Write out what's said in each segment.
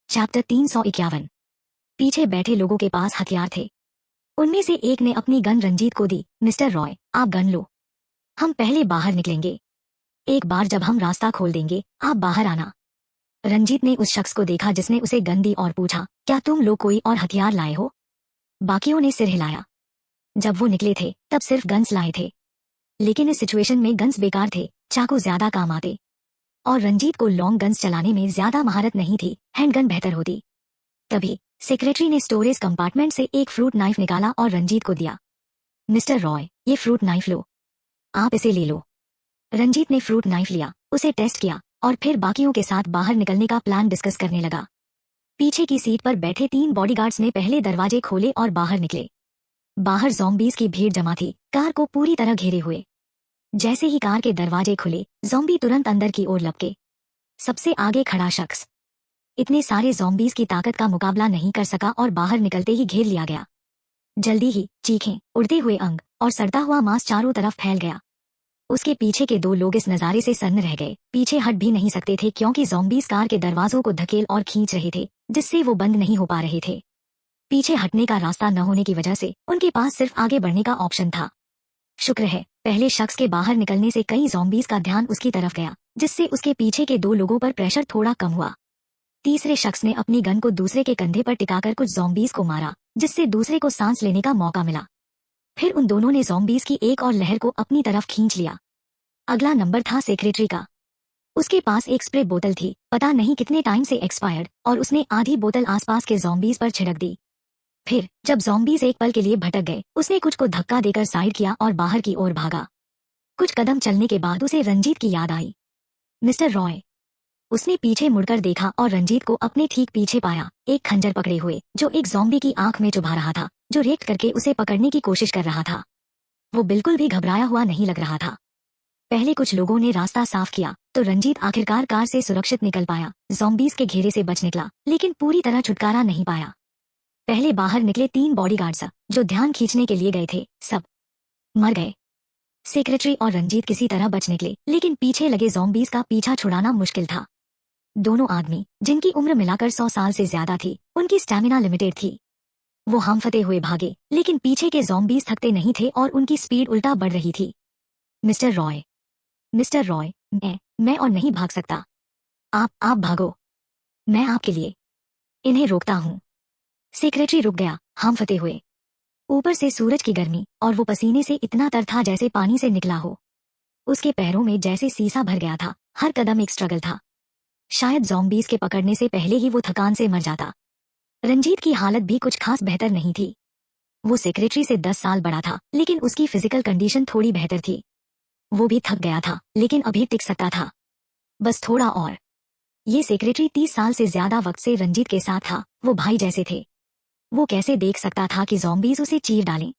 Chapter 351। पीछे बैठे लोगों के पास हथियार थे। उनमें से एक ने अपनी गन रंजीत को दी। मिस्टर रॉय, आप गन लो, हम पहले बाहर निकलेंगे। एक बार जब हम रास्ता खोल देंगे आप बाहर आना। रंजीत ने उस शख्स को देखा जिसने उसे गन दी और पूछा, क्या तुम लोग कोई और हथियार लाए हो? बाकियों ने सिर हिलाया। जब वो निकले थे तब सिर्फ गन्स लाए थे, लेकिन इस सिचुएशन में गन्स बेकार थे, चाकू ज्यादा काम आते और रंजीत को लॉन्ग गन्स चलाने में ज्यादा महारत नहीं थी, हैंडगन बेहतर होती। तभी सेक्रेटरी ने स्टोरेज कंपार्टमेंट से एक फ्रूट नाइफ निकाला और रंजीत को दिया। मिस्टर रॉय, ये फ्रूट नाइफ लो, आप इसे ले लो। रंजीत ने फ्रूट नाइफ लिया, उसे टेस्ट किया और फिर बाकियों के साथ बाहर निकलने का प्लान डिस्कस करने लगा। पीछे की सीट पर बैठे 3 बॉडीगार्ड्स ने पहले दरवाजे खोले और बाहर निकले। बाहर ज़ॉम्बीज की भीड़ जमा थी, कार को पूरी तरह घेरे हुए। जैसे ही कार के दरवाजे खुले, ज़ॉम्बी तुरंत अंदर की ओर लपके। सबसे आगे खड़ा शख्स इतने सारे ज़ॉम्बीज की ताकत का मुकाबला नहीं कर सका और बाहर निकलते ही घेर लिया गया। जल्दी ही चीखें, उड़ते हुए अंग और सड़ता हुआ मांस चारों तरफ फैल गया। उसके पीछे के 2 लोग इस नज़ारे से सन्न रह गए। पीछे हट भी नहीं सकते थे क्योंकि ज़ॉम्बीज कार के दरवाजों को धकेल और खींच रहे थे, जिससे वो बंद नहीं हो पा रहे थे। पीछे हटने का रास्ता न होने की वजह से उनके पास सिर्फ आगे बढ़ने का ऑप्शन था। शुक्र है पहले शख्स के बाहर निकलने से कई ज़ॉम्बीज का ध्यान उसकी तरफ गया, जिससे उसके पीछे के 2 लोगों पर प्रेशर थोड़ा कम हुआ। तीसरे शख्स ने अपनी गन को दूसरे के कंधे पर टिकाकर कुछ ज़ॉम्बीज को मारा, जिससे दूसरे को सांस लेने का मौका मिला। फिर उन दोनों ने ज़ॉम्बीज की एक और लहर को अपनी तरफ खींच लिया। अगला नंबर था सेक्रेटरी का। उसके पास एक स्प्रे बोतल थी, पता नहीं कितने टाइम से एक्सपायर्ड, और उसने आधी बोतल आसपास के ज़ॉम्बीज पर छिड़क दी। फिर जब ज़ॉम्बीज एक पल के लिए भटक गए, उसने कुछ को धक्का देकर साइड किया और बाहर की ओर भागा। कुछ कदम चलने के बाद उसे रंजीत की याद आई। मिस्टर रॉय, उसने पीछे मुड़कर देखा और रंजीत को अपने ठीक पीछे पाया, एक खंजर पकड़े हुए, जो एक ज़ॉम्बी की आंख में चुभा रहा था, जो रिएक्ट करके उसे पकड़ने की कोशिश कर रहा था। वो बिल्कुल भी घबराया हुआ नहीं लग रहा था। पहले कुछ लोगों ने रास्ता साफ किया तो रंजीत आखिरकार कार से सुरक्षित निकल पाया। ज़ॉम्बीज के घेरे से बच निकला, लेकिन पूरी तरह छुटकारा नहीं पाया। पहले बाहर निकले 3 बॉडीगार्ड्स जो ध्यान खींचने के लिए गए थे, सब मर गए। सेक्रेटरी और रंजीत किसी तरह बच निकले, लेकिन पीछे लगे ज़ॉम्बीज का पीछा छुड़ाना मुश्किल था। दोनों आदमी, जिनकी उम्र मिलाकर 100 साल से ज्यादा थी, उनकी स्टैमिना लिमिटेड थी। वो हांफते हुए भागे, लेकिन पीछे के ज़ॉम्बीज थकते नहीं थे और उनकी स्पीड उल्टा बढ़ रही थी। मिस्टर रॉय, मिस्टर रॉय, मैं और नहीं भाग सकता। आप भागो, मैं आपके लिए इन्हें रोकता हूँ। सेक्रेटरी रुक गया, हांफते हुए। ऊपर से सूरज की गर्मी और वो पसीने से इतना तर था जैसे पानी से निकला हो। उसके पैरों में जैसे सीसा भर गया था, हर कदम एक स्ट्रगल था। शायद ज़ॉम्बीज के पकड़ने से पहले ही वो थकान से मर जाता। रंजीत की हालत भी कुछ खास बेहतर नहीं थी। वो सेक्रेटरी से 10 साल बड़ा था, लेकिन उसकी फिजिकल कंडीशन थोड़ी बेहतर थी। वो भी थक गया था, लेकिन अभी टिक सकता था, बस थोड़ा और। ये सेक्रेटरी 30 साल से ज्यादा वक्त से रंजीत के साथ था, वो भाई जैसे थे। वो कैसे देख सकता था कि ज़ॉम्बीज उसे चीर डालें?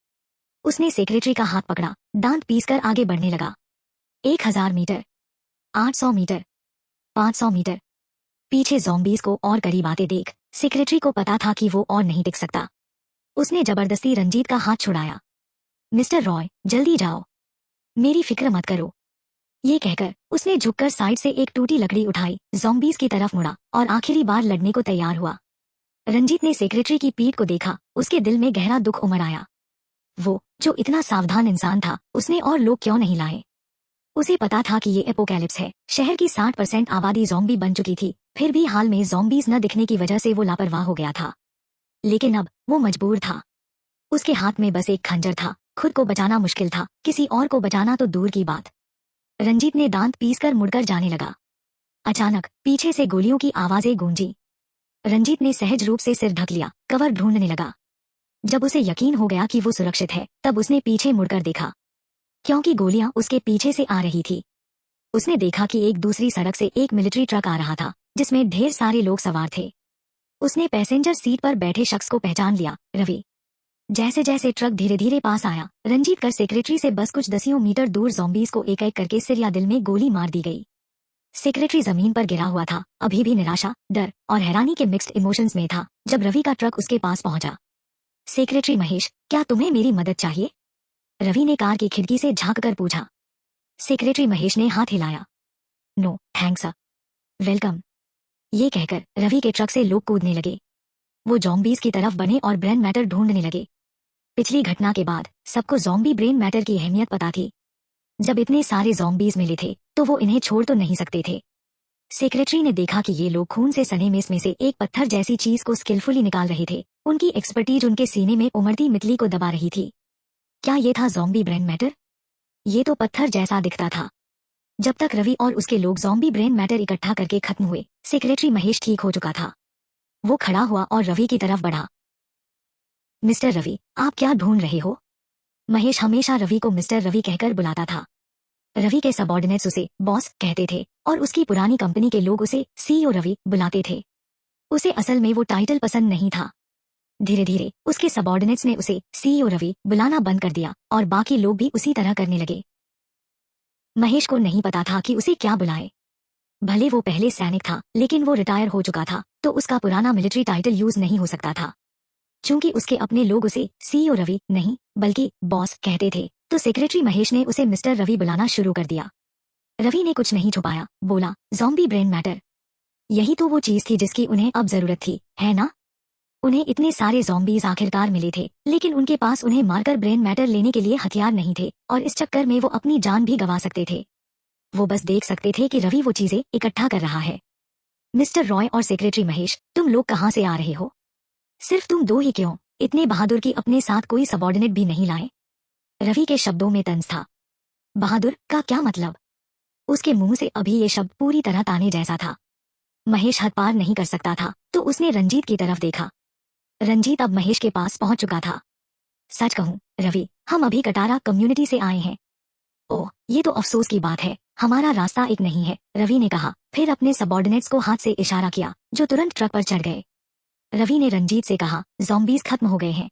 उसने सेक्रेटरी का हाथ पकड़ा, दांत पीसकर आगे बढ़ने लगा। 1000 मीटर, 800 मीटर, 500 मीटर। पीछे ज़ॉम्बीज को और करीब आते देख सेक्रेटरी को पता था कि वो और नहीं टिक सकता। उसने जबरदस्ती रंजीत का हाथ छुड़ाया। मिस्टर रॉय, जल्दी जाओ, मेरी फिक्र मत करो। ये कहकर उसने झुककर साइड से एक टूटी लकड़ी उठाई, ज़ॉम्बीज की तरफ मुड़ा और आखिरी बार लड़ने को तैयार हुआ। रंजीत ने सेक्रेटरी की पीठ को देखा, उसके दिल में गहरा दुख उमड़ आया। वो जो इतना सावधान इंसान था, उसने और लोग क्यों नहीं लाए? उसे पता था कि ये एपोकैलिप्स है, शहर की 60% आबादी ज़ॉम्बी बन चुकी थी, फिर भी हाल में ज़ॉम्बीज न दिखने की वजह से वो लापरवाह हो गया था। लेकिन अब वो मजबूर था। उसके हाथ में बस एक खंजर था, खुद को बचाना मुश्किल था, किसी और को बचाना तो दूर की बात। रंजीत ने दांत पीसकर मुड़कर जाने लगा। अचानक पीछे से गोलियों की आवाजें गूंजी। रंजीत ने सहज रूप से सिर ढक लिया, कवर ढूंढने लगा। जब उसे यकीन हो गया कि वो सुरक्षित है, तब उसने पीछे मुड़कर देखा, क्योंकि गोलियां उसके पीछे से आ रही थी। उसने देखा कि एक दूसरी सड़क से एक मिलिट्री ट्रक आ रहा था, जिसमें ढेर सारे लोग सवार थे। उसने पैसेंजर सीट पर बैठे शख्स को पहचान लिया, रवि। जैसे जैसे ट्रक धीरे धीरे पास आया, रंजीत कर सेक्रेटरी से बस कुछ दसियों मीटर दूर ज़ॉम्बीज को एक एक करके सिर या दिल में गोली मार दी गई। सेक्रेटरी जमीन पर गिरा हुआ था, अभी भी निराशा, डर और हैरानी के मिक्स्ड इमोशंस में था, जब रवि का ट्रक उसके पास पहुंचा। सेक्रेटरी महेश, क्या तुम्हें मेरी मदद चाहिए? रवि ने कार की खिड़की से झांककर पूछा। सेक्रेटरी महेश ने हाथ हिलाया। No thanks, welcome. ये कहकर रवि के ट्रक से लोग कूदने लगे। वो जॉम्बीज की तरफ बढ़े और ब्रेन मैटर ढूंढने लगे। पिछली घटना के बाद सबको जॉम्बी ब्रेन मैटर की अहमियत पता थी। जब इतने सारे जॉम्बीज मिले थे तो वो इन्हें छोड़ तो नहीं सकते थे। सेक्रेटरी ने देखा कि ये लोग खून से सने मेस में से एक पत्थर जैसी चीज को स्किलफुली निकाल रहे थे। उनकी एक्सपर्टीज उनके सीने में उमड़ती मितली को दबा रही थी। क्या ये था जॉम्बी ब्रेन मैटर? ये तो पत्थर जैसा दिखता था। जब तक रवि और उसके लोग जॉम्बी ब्रेन मैटर इकट्ठा करके खत्म हुए, सेक्रेटरी महेश ठीक हो चुका था। वो खड़ा हुआ और रवि की तरफ बढ़ा। मिस्टर रवि, आप क्या ढूंढ रहे हो? महेश हमेशा रवि को मिस्टर रवि कहकर बुलाता था। रवि के सबॉर्डिनेट्स उसे बॉस कहते थे और उसकी पुरानी कंपनी के लोग उसे सीईओ रवि बुलाते थे। उसे असल में वो टाइटल पसंद नहीं था। धीरे धीरे उसके सबॉर्डिनेट्स ने उसे सीईओ रवि बुलाना बंद कर दिया और बाकी लोग भी उसी तरह करने लगे। महेश को नहीं पता था कि उसे क्या बुलाए। भले वो पहले सैनिक था, लेकिन वो रिटायर हो चुका था, तो उसका पुराना मिलिट्री टाइटल यूज नहीं हो सकता था। चूंकि उसके अपने लोग उसे सीईओ रवि नहीं बल्कि बॉस कहते थे, तो सेक्रेटरी महेश ने उसे मिस्टर रवि बुलाना शुरू कर दिया। रवि ने कुछ नहीं छुपाया, बोला, जॉम्बी ब्रेन मैटर। यही तो वो चीज थी जिसकी उन्हें अब जरूरत थी, है ना? उन्हें इतने सारे जॉम्बीज आखिरकार मिले थे, लेकिन उनके पास उन्हें मारकर ब्रेन मैटर लेने के लिए हथियार नहीं थे और इस चक्कर में वो अपनी जान भी गंवा सकते थे। वो बस देख सकते थे कि रवि वो चीजें इकट्ठा कर रहा है। मिस्टर रॉय और सेक्रेटरी महेश, तुम लोग कहाँ से आ रहे हो? सिर्फ तुम दो ही क्यों? इतने बहादुर की अपने साथ कोई सबॉर्डिनेट भी नहीं लाए? रवि के शब्दों में तंज था। बहादुर का क्या मतलब? उसके मुंह से अभी ये शब्द पूरी तरह ताने जैसा था। महेश हद पार नहीं कर सकता था, तो उसने रंजीत की तरफ देखा। रंजीत अब महेश के पास पहुंच चुका था। सच कहूं रवि, हम अभी कटारा कम्युनिटी से आए हैं। ओह, ये तो अफसोस की बात है, हमारा रास्ता एक नहीं है, रवि ने कहा, फिर अपने सबॉर्डिनेट्स को हाथ से इशारा किया, जो तुरंत ट्रक पर चढ़ गए। रवि ने रंजीत से कहा, जॉम्बीज खत्म हो गए हैं।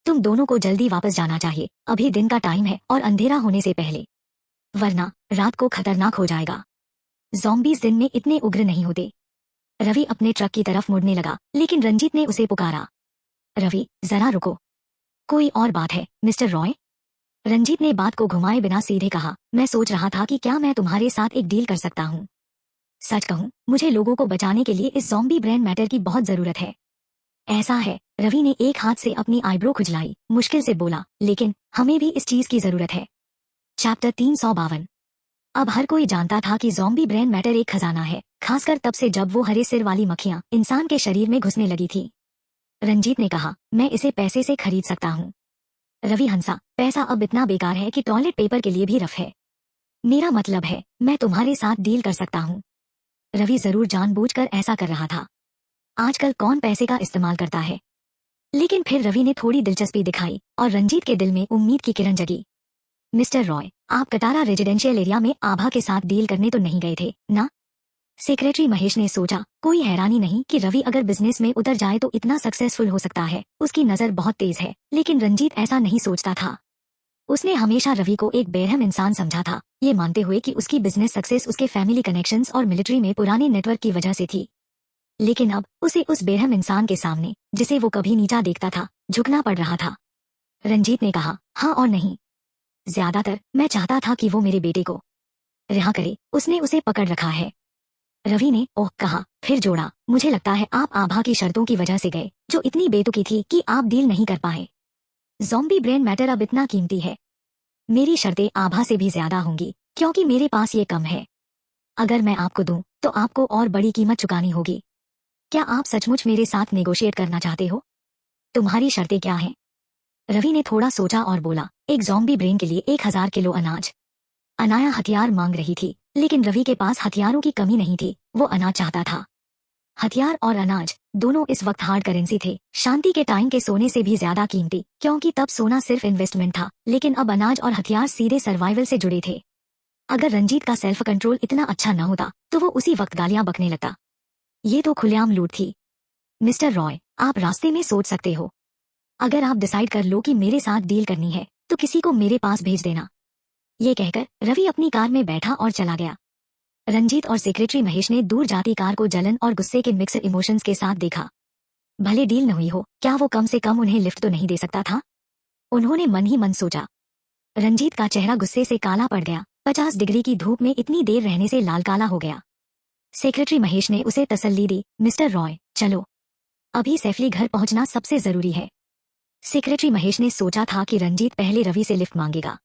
तुम दोनों को जल्दी वापस जाना चाहिए, अभी दिन का टाइम है और अंधेरा होने से पहले, वरना रात को खतरनाक हो जाएगा। जॉम्बीज दिन में इतने उग्र नहीं होते। रवि अपने ट्रक की तरफ मुड़ने लगा, लेकिन रंजीत ने उसे पुकारा। रवि, जरा रुको। कोई और बात है, मिस्टर रॉय? रंजीत ने बात को घुमाए बिना सीधे कहा, मैं सोच रहा था कि क्या मैं तुम्हारे साथ एक डील कर सकता हूँ। सच कहूँ, मुझे लोगों को बचाने के लिए इस ज़ॉम्बी ब्रेन मैटर की बहुत जरूरत है। ऐसा है, रवि ने एक हाथ से अपनी आईब्रो खुजलाई, मुश्किल से बोला, लेकिन हमें भी इस चीज की जरूरत है। चैप्टर 352। अब हर कोई जानता था कि ज़ॉम्बी ब्रेन मैटर एक खजाना है, खासकर तब से जब वो हरे सिर वाली मक्खियां इंसान के शरीर में घुसने लगी थी। रंजीत ने कहा, मैं इसे पैसे से खरीद सकता हूँ। रवि हंसा, पैसा अब इतना बेकार है कि टॉयलेट पेपर के लिए भी रफ है। मेरा मतलब है, मैं तुम्हारे साथ डील कर सकता हूँ। रवि जरूर जानबूझकर ऐसा कर रहा था। आजकल कौन पैसे का इस्तेमाल करता है? लेकिन फिर रवि ने थोड़ी दिलचस्पी दिखाई और रंजीत के दिल में उम्मीद की किरण जगी। मिस्टर रॉय, आप कटारा रेजिडेंशियल एरिया में आभा के साथ डील करने तो नहीं गए थे ना? सेक्रेटरी महेश ने सोचा, कोई हैरानी नहीं कि रवि अगर बिजनेस में उतर जाए तो इतना सक्सेसफुल हो सकता है। उसकी नजर बहुत तेज है, लेकिन रंजीत ऐसा नहीं सोचता था। उसने हमेशा रवि को एक बेरहम इंसान समझा था, ये मानते हुए कि उसकी बिजनेस सक्सेस उसके फैमिली कनेक्शंस और मिलिट्री में पुराने नेटवर्क की वजह से थी। लेकिन अब उसे उस बेरहम इंसान के सामने, जिसे वो कभी नीचा देखता था, झुकना पड़ रहा था। रंजीत ने कहा, हाँ और नहीं। ज्यादातर मैं चाहता था कि वो मेरे बेटे को रिहा करे, उसने उसे पकड़ रखा है। रवि ने ओह कहा, फिर जोड़ा, मुझे लगता है आप आभा की शर्तों की वजह से गए, जो इतनी बेतुकी थी कि आप डील नहीं कर पाए। ज़ॉम्बी ब्रेन मैटर अब इतना कीमती है। मेरी शर्तें आभा से भी ज्यादा होंगी, क्योंकि मेरे पास ये कम है। अगर मैं आपको दूं, तो आपको और बड़ी कीमत चुकानी होगी। क्या आप सचमुच मेरे साथ नेगोशिएट करना चाहते हो? तुम्हारी शर्तें क्या हैं? रवि ने थोड़ा सोचा और बोला, एक ज़ॉम्बी ब्रेन के लिए 1000 किलो अनाज। अनाया हथियार मांग रही थी, लेकिन रवि के पास हथियारों की कमी नहीं थी, वो अनाज चाहता था। हथियार और अनाज दोनों इस वक्त हार्ड करेंसी थे, शांति के टाइम के सोने से भी ज्यादा कीमती, क्योंकि तब सोना सिर्फ इन्वेस्टमेंट था, लेकिन अब अनाज और हथियार सीधे सर्वाइवल से जुड़े थे। अगर रंजीत का सेल्फ कंट्रोल इतना अच्छा न होता, तो वो उसी वक्त गालियां बकने लगता। ये तो खुलेआम लूट थी। मिस्टर रॉय, आप रास्ते में सोच सकते हो। अगर आप डिसाइड कर लो कि मेरे साथ डील करनी है, तो किसी को मेरे पास भेज देना। ये कहकर रवि अपनी कार में बैठा और चला गया। रंजीत और सेक्रेटरी महेश ने दूर जाती कार को जलन और गुस्से के मिक्सड इमोशंस के साथ देखा। भले डील न हुई हो, क्या वो कम से कम उन्हें लिफ्ट तो नहीं दे सकता था? उन्होंने मन ही मन सोचा। रंजीत का चेहरा गुस्से से काला पड़ गया, 50 डिग्री की धूप में इतनी देर रहने से लाल काला हो गया। सेक्रेटरी महेश ने उसे तसल्ली दी, मिस्टर रॉय चलो, अभी सेफली घर पहुंचना सबसे जरूरी है। सेक्रेटरी महेश ने सोचा था कि रंजीत पहले रवि से लिफ्ट मांगेगा।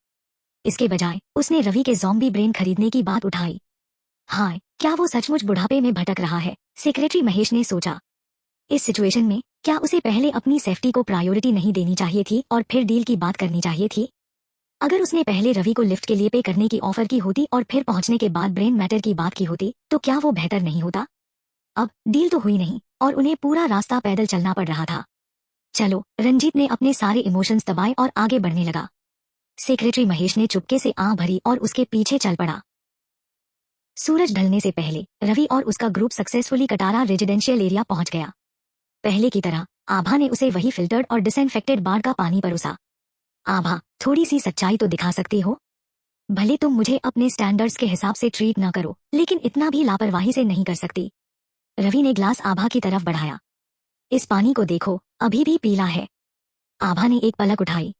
इसके बजाय उसने रवि के ज़ॉम्बी ब्रेन खरीदने की बात उठाई। हाँ, क्या वो सचमुच बुढ़ापे में भटक रहा है? सेक्रेटरी महेश ने सोचा। इस सिचुएशन में क्या उसे पहले अपनी सेफ्टी को प्रायोरिटी नहीं देनी चाहिए थी और फिर डील की बात करनी चाहिए थी? अगर उसने पहले रवि को लिफ्ट के लिए पे करने की ऑफर की होती और फिर पहुंचने के बाद ब्रेन मैटर की बात की होती तो क्या वो बेहतर नहीं होता? अब डील तो हुई नहीं और उन्हें पूरा रास्ता पैदल चलना पड़ रहा था। चलो, रंजीत ने अपने सारे इमोशंस दबाए और आगे बढ़ने लगा। सेक्रेटरी महेश ने चुपके से आंख भरी और उसके पीछे चल पड़ा। सूरज ढलने से पहले रवि और उसका group successfully Katara residential area पहुंच गया। पहले की तरह आभा ने उसे वही फिल्टर्ड और डिसइंफेक्टेड बार का पानी परोसा। आभा, थोड़ी सी सच्चाई तो दिखा सकती हो? भले तुम मुझे अपने स्टैंडर्ड्स के हिसाब से ट्रीट ना करो, लेकिन इतना भी लापरवाही से नहीं कर सकती। रवि ने ग्लास आभा की तरफ बढ़ाया। इस पानी को देखो, अभी भी पीला है। आभा ने एक पलक उठाई।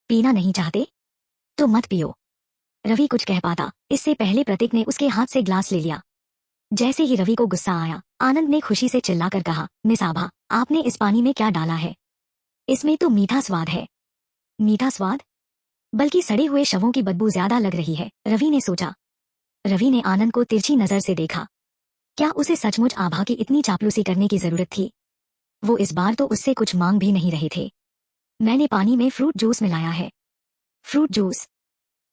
पीना नहीं चाहते? तो मत पियो। रवि कुछ कह पाता, इससे पहले प्रतीक ने उसके हाथ से ग्लास ले लिया। जैसे ही रवि को गुस्सा आया, आनंद ने खुशी से चिल्लाकर कहा, मिस आभा, आपने इस पानी में क्या डाला है? इसमें तो मीठा स्वाद है। मीठा स्वाद? बल्कि सड़े हुए शवों की बदबू ज्यादा लग रही है, रवि ने सोचा। रवि ने आनंद को तिरछी नजर से देखा। क्या उसे सचमुच आभा की इतनी चापलूसी करने की जरूरत थी? वो इस बार तो उससे कुछ मांग भी नहीं रहे थे। मैंने पानी में फ्रूट जूस मिलाया है। Fruit juice?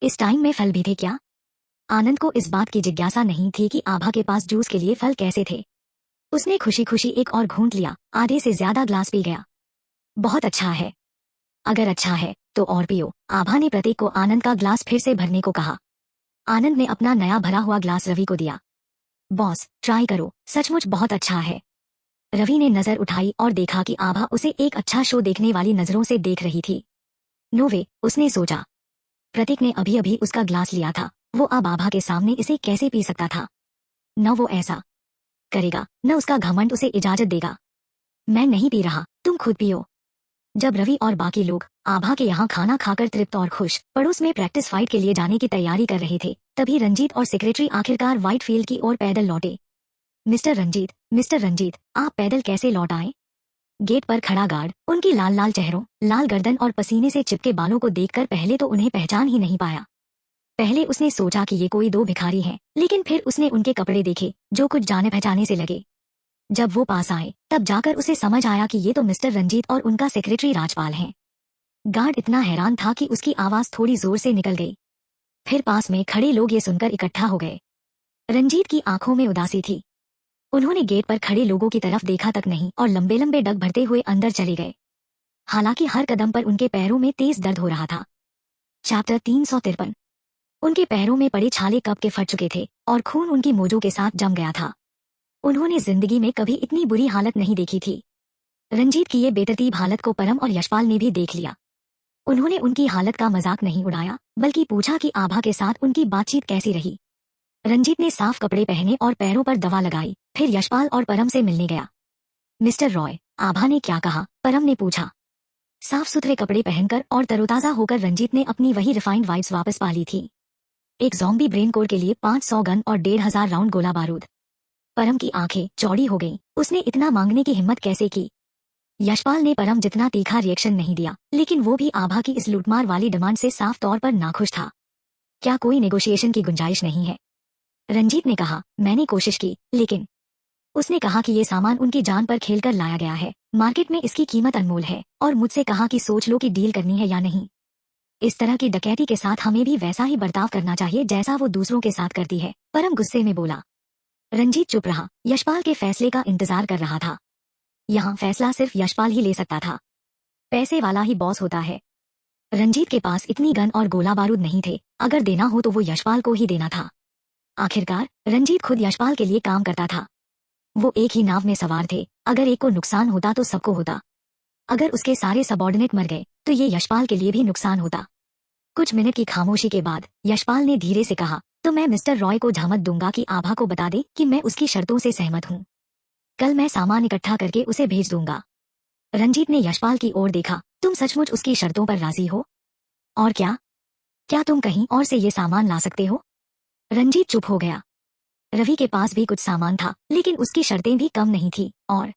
इस टाइम में फल भी थे क्या? आनंद को इस बात की जिज्ञासा नहीं थी कि आभा के पास जूस के लिए फल कैसे थे। उसने खुशी खुशी एक और घूंट लिया, आधे से ज्यादा ग्लास पी गया। बहुत अच्छा है। अगर अच्छा है तो और पियो, आभा ने प्रतीक को आनंद का ग्लास फिर से भरने को कहा। आनंद ने अपना नया भरा हुआ ग्लास रवि को दिया। बॉस, ट्राई करो, सचमुच बहुत अच्छा है। रवि ने नजर उठाई और देखा कि आभा उसे एक अच्छा शो देखने वाली नजरों से देख रही थी। नो वे, उसने सोचा। प्रतीक ने अभी अभी उसका ग्लास लिया था, वो अब आभा के सामने इसे कैसे पी सकता था? न वो ऐसा करेगा, न उसका घमंड उसे इजाजत देगा। मैं नहीं पी रहा, तुम खुद पियो। जब रवि और बाकी लोग आभा के यहाँ खाना खाकर तृप्त और खुश पड़ोस में प्रैक्टिस फाइट के लिए जाने की तैयारी कर रहे थे, तभी रंजीत और सेक्रेटरी आखिरकार व्हाइट फील्ड की ओर पैदल लौटे। मिस्टर रंजीत, आप पैदल कैसे लौट आए? गेट पर खड़ा गार्ड उनकी लाल लाल चेहरों, लाल गर्दन और पसीने से चिपके बालों को देखकर पहले तो उन्हें पहचान ही नहीं पाया। पहले उसने सोचा कि ये कोई दो भिखारी हैं, लेकिन फिर उसने उनके कपड़े देखे जो कुछ जाने पहचाने से लगे। जब वो पास आए तब जाकर उसे समझ आया कि ये तो मिस्टर रंजीत और उनका सेक्रेटरी राजपाल हैं। गार्ड इतना हैरान था कि उसकी आवाज थोड़ी जोर से निकल गई। फिर पास में खड़े लोग ये सुनकर इकट्ठा हो गए। रंजीत की आंखों में उदासी थी। उन्होंने गेट पर खड़े लोगों की तरफ देखा तक नहीं और लंबे लंबे डग भरते हुए अंदर चले गए। हालांकि हर कदम पर उनके पैरों में तेज दर्द हो रहा था। चैप्टर 353। उनके पैरों में पड़े छाले कब के फट चुके थे और खून उनकी मोजों के साथ जम गया था। उन्होंने जिंदगी में कभी इतनी बुरी हालत नहीं देखी थी। रंजीत की ये बेतरतीब हालत को परम और यशपाल ने भी देख लिया। उन्होंने उनकी हालत का मजाक नहीं उड़ाया, बल्कि पूछा कि आभा के साथ उनकी बातचीत कैसी रही। रंजीत ने साफ कपड़े पहने और पैरों पर दवा लगाई, फिर यशपाल और परम से मिलने गया। मिस्टर रॉय, आभा ने क्या कहा? परम ने पूछा। साफ सुथरे कपड़े पहनकर और तरोताजा होकर रंजीत ने अपनी वही रिफाइंड वाइब्स वापस पा ली थी। एक ज़ॉम्बी ब्रेन कोर के लिए 500 गन और 1500 राउंड गोला बारूद। परम की आंखें चौड़ी हो गईं, उसने इतना मांगने की हिम्मत कैसे की? यशपाल ने परम जितना तीखा रिएक्शन नहीं दिया, लेकिन वो भी आभा की इस लूटमार वाली डिमांड से साफ तौर पर नाखुश था। क्या कोई नेगोशिएशन की गुंजाइश नहीं है? रंजीत ने कहा, मैंने कोशिश की, लेकिन उसने कहा कि ये सामान उनकी जान पर खेलकर लाया गया है, मार्केट में इसकी कीमत अनमोल है, और मुझसे कहा कि सोच लो कि डील करनी है या नहीं। इस तरह की डकैती के साथ हमें भी वैसा ही बर्ताव करना चाहिए जैसा वो दूसरों के साथ करती है, परम गुस्से में बोला। रंजीत चुप रहा, यशपाल के फैसले का इंतजार कर रहा था। यहाँ फैसला सिर्फ यशपाल ही ले सकता था। पैसे वाला ही बॉस होता है। रंजीत के पास इतनी गन और गोला बारूद नहीं थे, अगर देना हो तो वो यशपाल को ही देना था। आखिरकार रंजीत खुद यशपाल के लिए काम करता था। वो एक ही नाव में सवार थे, अगर एक को नुकसान होता तो सबको होता। अगर उसके सारे सबॉर्डिनेट मर गए तो ये यशपाल के लिए भी नुकसान होता। कुछ मिनट की खामोशी के बाद यशपाल ने धीरे से कहा, तो मैं मिस्टर रॉय को झमक दूंगा कि आभा को बता दे कि मैं उसकी शर्तों से सहमत हूँ। कल मैं सामान इकट्ठा करके उसे भेज दूंगा। रंजीत ने यशपाल की ओर देखा, तुम सचमुच उसकी शर्तों पर राजी हो? और क्या तुम कहीं और से ये सामान ला सकते हो? रंजीत चुप हो गया। रवि के पास भी कुछ सामान था, लेकिन उसकी शर्तें भी कम नहीं थी और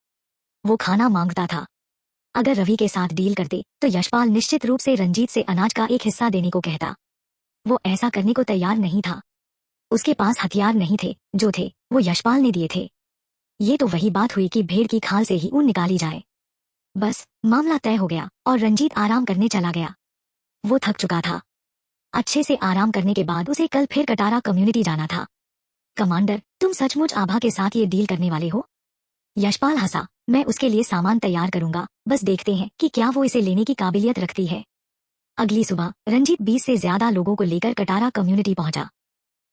वो खाना मांगता था। अगर रवि के साथ डील करते तो यशपाल निश्चित रूप से रंजीत से अनाज का एक हिस्सा देने को कहता। वो ऐसा करने को तैयार नहीं था। उसके पास हथियार नहीं थे, जो थे वो यशपाल ने दिए थे। ये तो वही बात हुई कि भेड़ की खाल से ही ऊन निकाली जाए। बस मामला तय हो गया और रंजीत आराम करने चला गया। वो थक चुका था। अच्छे से आराम करने के बाद उसे कल फिर कटारा कम्युनिटी जाना था। कमांडर, तुम सचमुच आभा के साथ ये डील करने वाले हो? यशपाल हंसा। मैं उसके लिए सामान तैयार करूंगा, बस देखते हैं कि क्या वो इसे लेने की काबिलियत रखती है। अगली सुबह रंजीत 20 से ज्यादा लोगों को लेकर कटारा कम्युनिटी पहुंचा।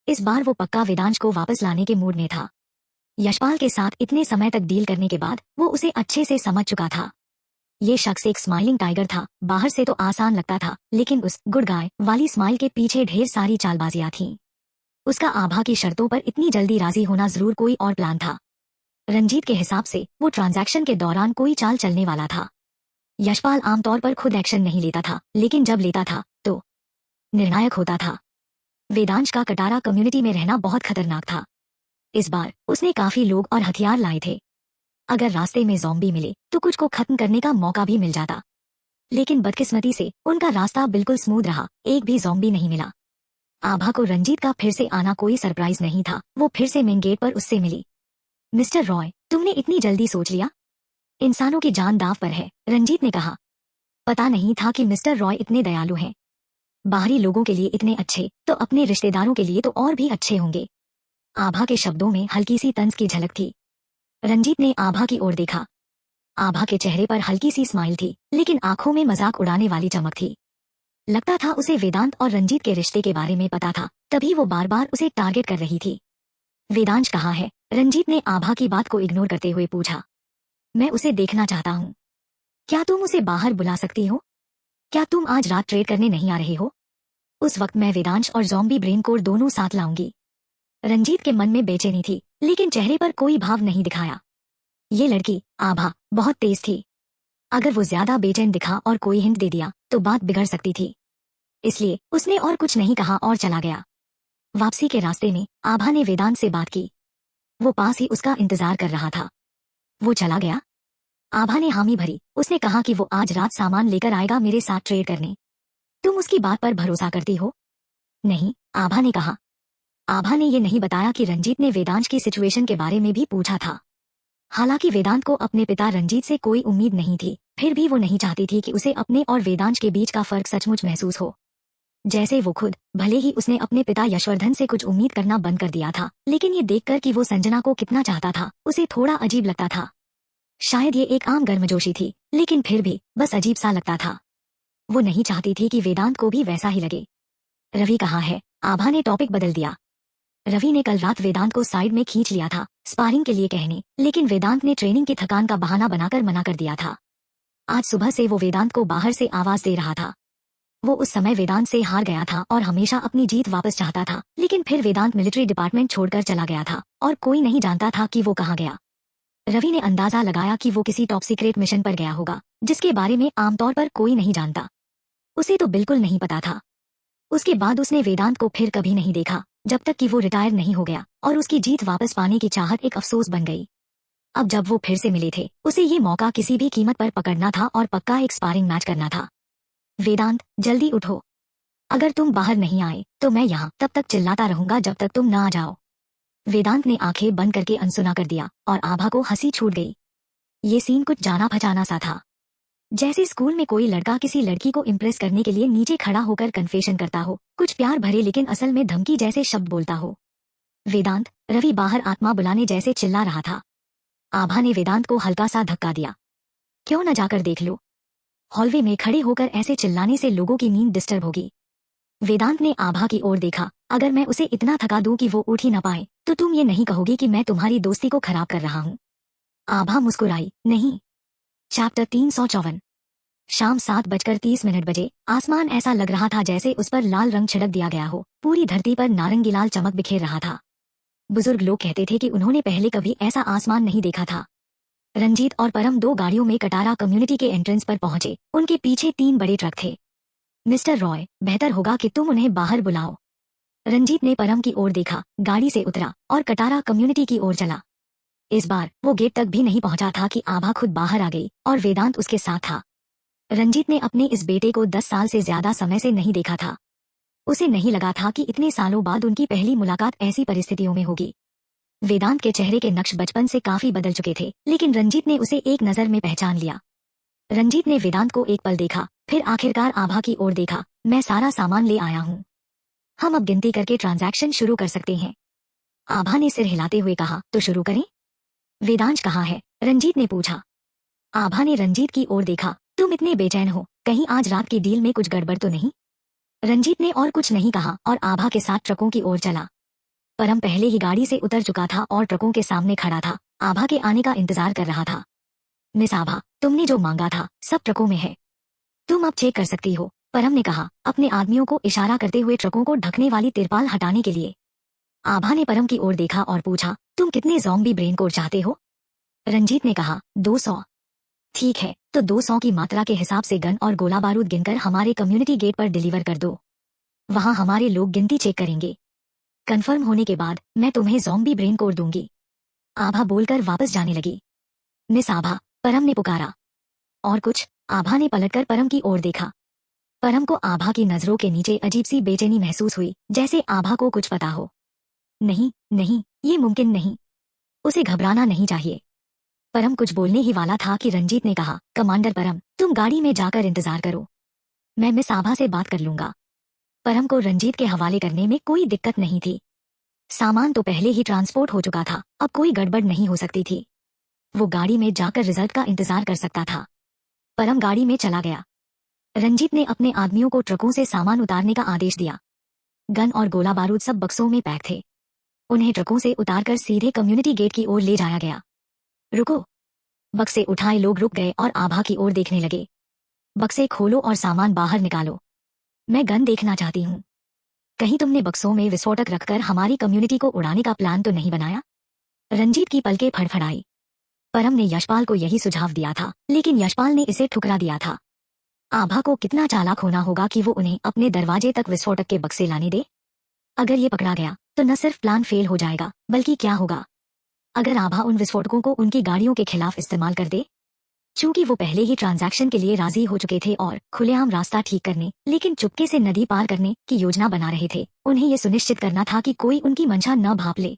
इस बार वो पक्का वेदांश को वापस लाने के मूड में था। यशपाल के साथ इतने समय तक डील करने के बाद वो उसे अच्छे से समझ चुका था। ये शख्स एक स्माइलिंग टाइगर था। बाहर से तो आसान लगता था, लेकिन उस गुड गाय वाली स्माइल के पीछे ढेर सारी चालबाजियां थीं। उसका आभा की शर्तों पर इतनी जल्दी राजी होना जरूर कोई और प्लान था। रंजीत के हिसाब से वो ट्रांजैक्शन के दौरान कोई चाल चलने वाला था। यशपाल आमतौर पर खुद एक्शन नहीं लेता था, लेकिन जब लेता था तो निर्णायक होता था। वेदांश का कटारा कम्युनिटी में रहना बहुत खतरनाक था। इस बार उसने काफी लोग और हथियार लाए थे। अगर रास्ते में ज़ॉम्बी मिले तो कुछ को खत्म करने का मौका भी मिल जाता, लेकिन बदकिस्मती से उनका रास्ता बिल्कुल स्मूथ रहा। एक भी ज़ॉम्बी नहीं मिला। आभा को रंजीत का फिर से आना कोई सरप्राइज नहीं था। वो फिर से मेन गेट पर उससे मिली। मिस्टर रॉय, तुमने इतनी जल्दी सोच लिया? इंसानों की जान दांव पर है, रंजीत ने कहा। पता नहीं था कि मिस्टर रॉय इतने दयालु हैं। बाहरी लोगों के लिए इतने अच्छे तो अपने रिश्तेदारों के लिए तो और भी अच्छे होंगे। आभा के शब्दों में हल्की सी तंज की झलक थी। रंजीत ने आभा की ओर देखा। आभा के चेहरे पर हल्की सी स्माइल थी, लेकिन आंखों में मजाक उड़ाने वाली चमक थी। लगता था उसे वेदांत और रंजीत के रिश्ते के बारे में पता था, तभी वो बार बार उसे टारगेट कर रही थी। वेदांश कहाँ है? रंजीत ने आभा की बात को इग्नोर करते हुए पूछा। मैं उसे देखना चाहता हूँ। क्या तुम उसे बाहर बुला सकती हो? क्या तुम आज रात ट्रेड करने नहीं आ रहे हो? उस वक्त मैं वेदांश और ज़ॉम्बी ब्रेन कोड दोनों साथ लाऊंगी। रंजीत के मन में बेचैनी थी, लेकिन चेहरे पर कोई भाव नहीं दिखाया। ये लड़की आभा बहुत तेज थी। अगर वो ज्यादा बेचैन दिखा और कोई हिंट दे दिया तो बात बिगड़ सकती थी। इसलिए उसने और कुछ नहीं कहा और चला गया। वापसी के रास्ते में आभा ने वेदांत से बात की। वो पास ही उसका इंतजार कर रहा था। वो चला गया? आभा ने हामी भरी। उसने कहा कि वो आज रात सामान लेकर आएगा मेरे साथ ट्रेड करने। तुम उसकी बात पर भरोसा करती हो? नहीं, आभा ने कहा। आभा ने ये नहीं बताया कि रंजीत ने वेदांत की सिचुएशन के बारे में भी पूछा था। हालांकि वेदांत को अपने पिता रंजीत से कोई उम्मीद नहीं थी, फिर भी वो नहीं चाहती थी कि उसे अपने और वेदांत के बीच का फर्क सचमुच महसूस हो। जैसे वो खुद, भले ही उसने अपने पिता यशवर्धन से कुछ उम्मीद करना बंद कर दिया था, लेकिन ये देखकर कि वो संजना को कितना चाहता था, उसे थोड़ा अजीब लगता था। शायद ये एक आम गर्मजोशी थी, लेकिन फिर भी बस अजीब सा लगता था। वो नहीं चाहती थी कि वेदांत को भी वैसा ही लगे। रवि कहाँ है? आभा ने टॉपिक बदल दिया। रवि ने कल रात वेदांत को साइड में खींच लिया था स्पारिंग के लिए कहने, लेकिन वेदांत ने ट्रेनिंग की थकान का बहाना बनाकर मना कर दिया था। आज सुबह से वो वेदांत को बाहर से आवाज दे रहा था। वो उस समय वेदांत से हार गया था और हमेशा अपनी जीत वापस चाहता था, लेकिन फिर वेदांत मिलिट्री डिपार्टमेंट छोड़कर चला गया था और कोई नहीं जानता था कि वो कहाँ गया। रवि ने अंदाजा लगाया कि वो किसी टॉप सीक्रेट मिशन पर गया होगा, जिसके बारे में आमतौर पर कोई नहीं जानता। उसे तो बिल्कुल नहीं पता था। उसके बाद उसने वेदांत को फिर कभी नहीं देखा, जब तक कि वो रिटायर नहीं हो गया और उसकी जीत वापस पाने की चाहत एक अफसोस बन गई। अब जब वो फिर से मिले थे, उसे ये मौका किसी भी कीमत पर पकड़ना था और पक्का एक स्पारिंग मैच करना था। वेदांत, जल्दी उठो। अगर तुम बाहर नहीं आए तो मैं यहाँ तब तक चिल्लाता रहूंगा जब तक तुम ना आ जाओ। वेदांत ने आंखें बंद करके अनसुना कर दिया और आभा को हंसी छूट गई। ये सीन कुछ जाना पहचाना सा था, जैसे स्कूल में कोई लड़का किसी लड़की को इम्प्रेस करने के लिए नीचे खड़ा होकर कन्फेशन करता हो, कुछ प्यार भरे लेकिन असल में धमकी जैसे शब्द बोलता हो। वेदांत, रवि बाहर आत्मा बुलाने जैसे चिल्ला रहा था। आभा ने वेदांत को हल्का सा धक्का दिया। क्यों न जाकर देख लो? हॉलवे में खड़े होकर ऐसे चिल्लाने से लोगों की नींद डिस्टर्ब होगी। वेदांत ने आभा की ओर देखा। अगर मैं उसे इतना थका दूं कि वो उठ ही न पाए तो तुम ये नहीं कहोगी कि मैं तुम्हारी दोस्ती को खराब कर रहा हूँ? आभा मुस्कुराई। नहीं। चैप्टर 354। शाम 7:30 बजे आसमान ऐसा लग रहा था जैसे उस पर लाल रंग छिड़क दिया गया हो। पूरी धरती पर नारंगी लाल चमक बिखेर रहा था। बुजुर्ग लोग कहते थे कि उन्होंने पहले कभी ऐसा आसमान नहीं देखा था। रंजीत और परम 2 गाड़ियों में कटारा कम्युनिटी के एंट्रेंस पर पहुंचे। उनके पीछे 3 बड़े ट्रक थे। मिस्टर रॉय, बेहतर होगा कि तुम उन्हें बाहर बुलाओ। रंजीत ने परम की ओर देखा, गाड़ी से उतरा और कटारा कम्युनिटी की ओर चला। इस बार वो गेट तक भी नहीं पहुंचा था कि आभा खुद बाहर आ गई और वेदांत उसके साथ था। रंजीत ने अपने इस बेटे को 10 साल से ज्यादा समय से नहीं देखा था। उसे नहीं लगा था कि इतने सालों बाद उनकी पहली मुलाकात ऐसी परिस्थितियों में होगी। वेदांत के चेहरे के नक्श बचपन से काफी बदल चुके थे, लेकिन रंजीत ने उसे एक नजर में पहचान लिया। रंजीत ने वेदांत को एक पल देखा, फिर आखिरकार आभा की ओर देखा। मैं सारा सामान ले आया हूँ, हम अब गिनती करके ट्रांजैक्शन शुरू कर सकते हैं। आभा ने सिर हिलाते हुए कहा, तो शुरू करें? वेदांश कहाँ है? रंजीत ने पूछा। आभा ने रंजीत की ओर देखा, तुम इतने बेचैन हो, कहीं आज रात की डील में कुछ गड़बड़ तो नहीं? रंजीत ने और कुछ नहीं कहा और आभा के साथ ट्रकों की ओर चला। परम पहले ही गाड़ी से उतर चुका था और ट्रकों के सामने खड़ा था, आभा के आने का इंतजार कर रहा था। मिस आभा, तुमने जो मांगा था सब ट्रकों में है, तुम अब चेक कर सकती हो, परम ने कहा, अपने आदमियों को इशारा करते हुए ट्रकों को ढकने वाली तिरपाल हटाने के लिए। आभा ने परम की ओर देखा और पूछा, तुम कितने ज़ॉम्बी ब्रेन कोड चाहते हो? रंजीत ने कहा, 200। ठीक है, तो 200 की मात्रा के हिसाब से गन और गोला बारूद गिनकर हमारे कम्युनिटी गेट पर डिलीवर कर दो। वहाँ हमारे लोग गिनती चेक करेंगे। कंफर्म होने के बाद मैं तुम्हें ज़ॉम्बी ब्रेन कोड दूंगी। आभा बोलकर वापस जाने लगी। मिस आभा, परम ने पुकारा। और कुछ? आभा ने पलटकर परम की ओर देखा। परम को आभा की नजरों के नीचे अजीब सी बेचैनी महसूस हुई, जैसे आभा को कुछ पता हो। नहीं नहीं, ये मुमकिन नहीं, उसे घबराना नहीं चाहिए। परम कुछ बोलने ही वाला था कि रंजीत ने कहा, कमांडर परम, तुम गाड़ी में जाकर इंतजार करो, मैं मिस आभा से बात कर लूंगा। परम को रंजीत के हवाले करने में कोई दिक्कत नहीं थी। सामान तो पहले ही ट्रांसपोर्ट हो चुका था, अब कोई गड़बड़ नहीं हो सकती थी। वो गाड़ी में जाकर रिजल्ट का इंतजार कर सकता था। परम गाड़ी में चला गया। रंजीत ने अपने आदमियों को ट्रकों से सामान उतारने का आदेश दिया। गन और गोला बारूद सब बक्सों में पैक थे। उन्हें ट्रकों से उतारकर सीधे कम्युनिटी गेट की ओर ले जाया गया। रुको! बक्से उठाए लोग रुक गए और आभा की ओर देखने लगे। बक्से खोलो और सामान बाहर निकालो, मैं गन देखना चाहती हूँ। कहीं तुमने बक्सों में विस्फोटक रखकर हमारी कम्युनिटी को उड़ाने का प्लान तो नहीं बनाया? रंजीत की पलकें फड़फड़ाई। परम ने यशपाल को यही सुझाव दिया था, लेकिन यशपाल ने इसे ठुकरा दिया था। आभा को कितना चालाक होना होगा कि वो उन्हें अपने दरवाजे तक विस्फोटक के बक्से लाने दे। अगर ये पकड़ा गया तो न सिर्फ प्लान फेल हो जाएगा, बल्कि क्या होगा अगर आभा उन विस्फोटकों को उनकी गाड़ियों के खिलाफ इस्तेमाल कर दे? चूंकि वो पहले ही ट्रांजैक्शन के लिए राजी हो चुके थे और खुलेआम रास्ता ठीक करने, लेकिन चुपके से नदी पार करने की योजना बना रहे थे, उन्हें ये सुनिश्चित करना था कि कोई उनकी मंशा न भांप ले।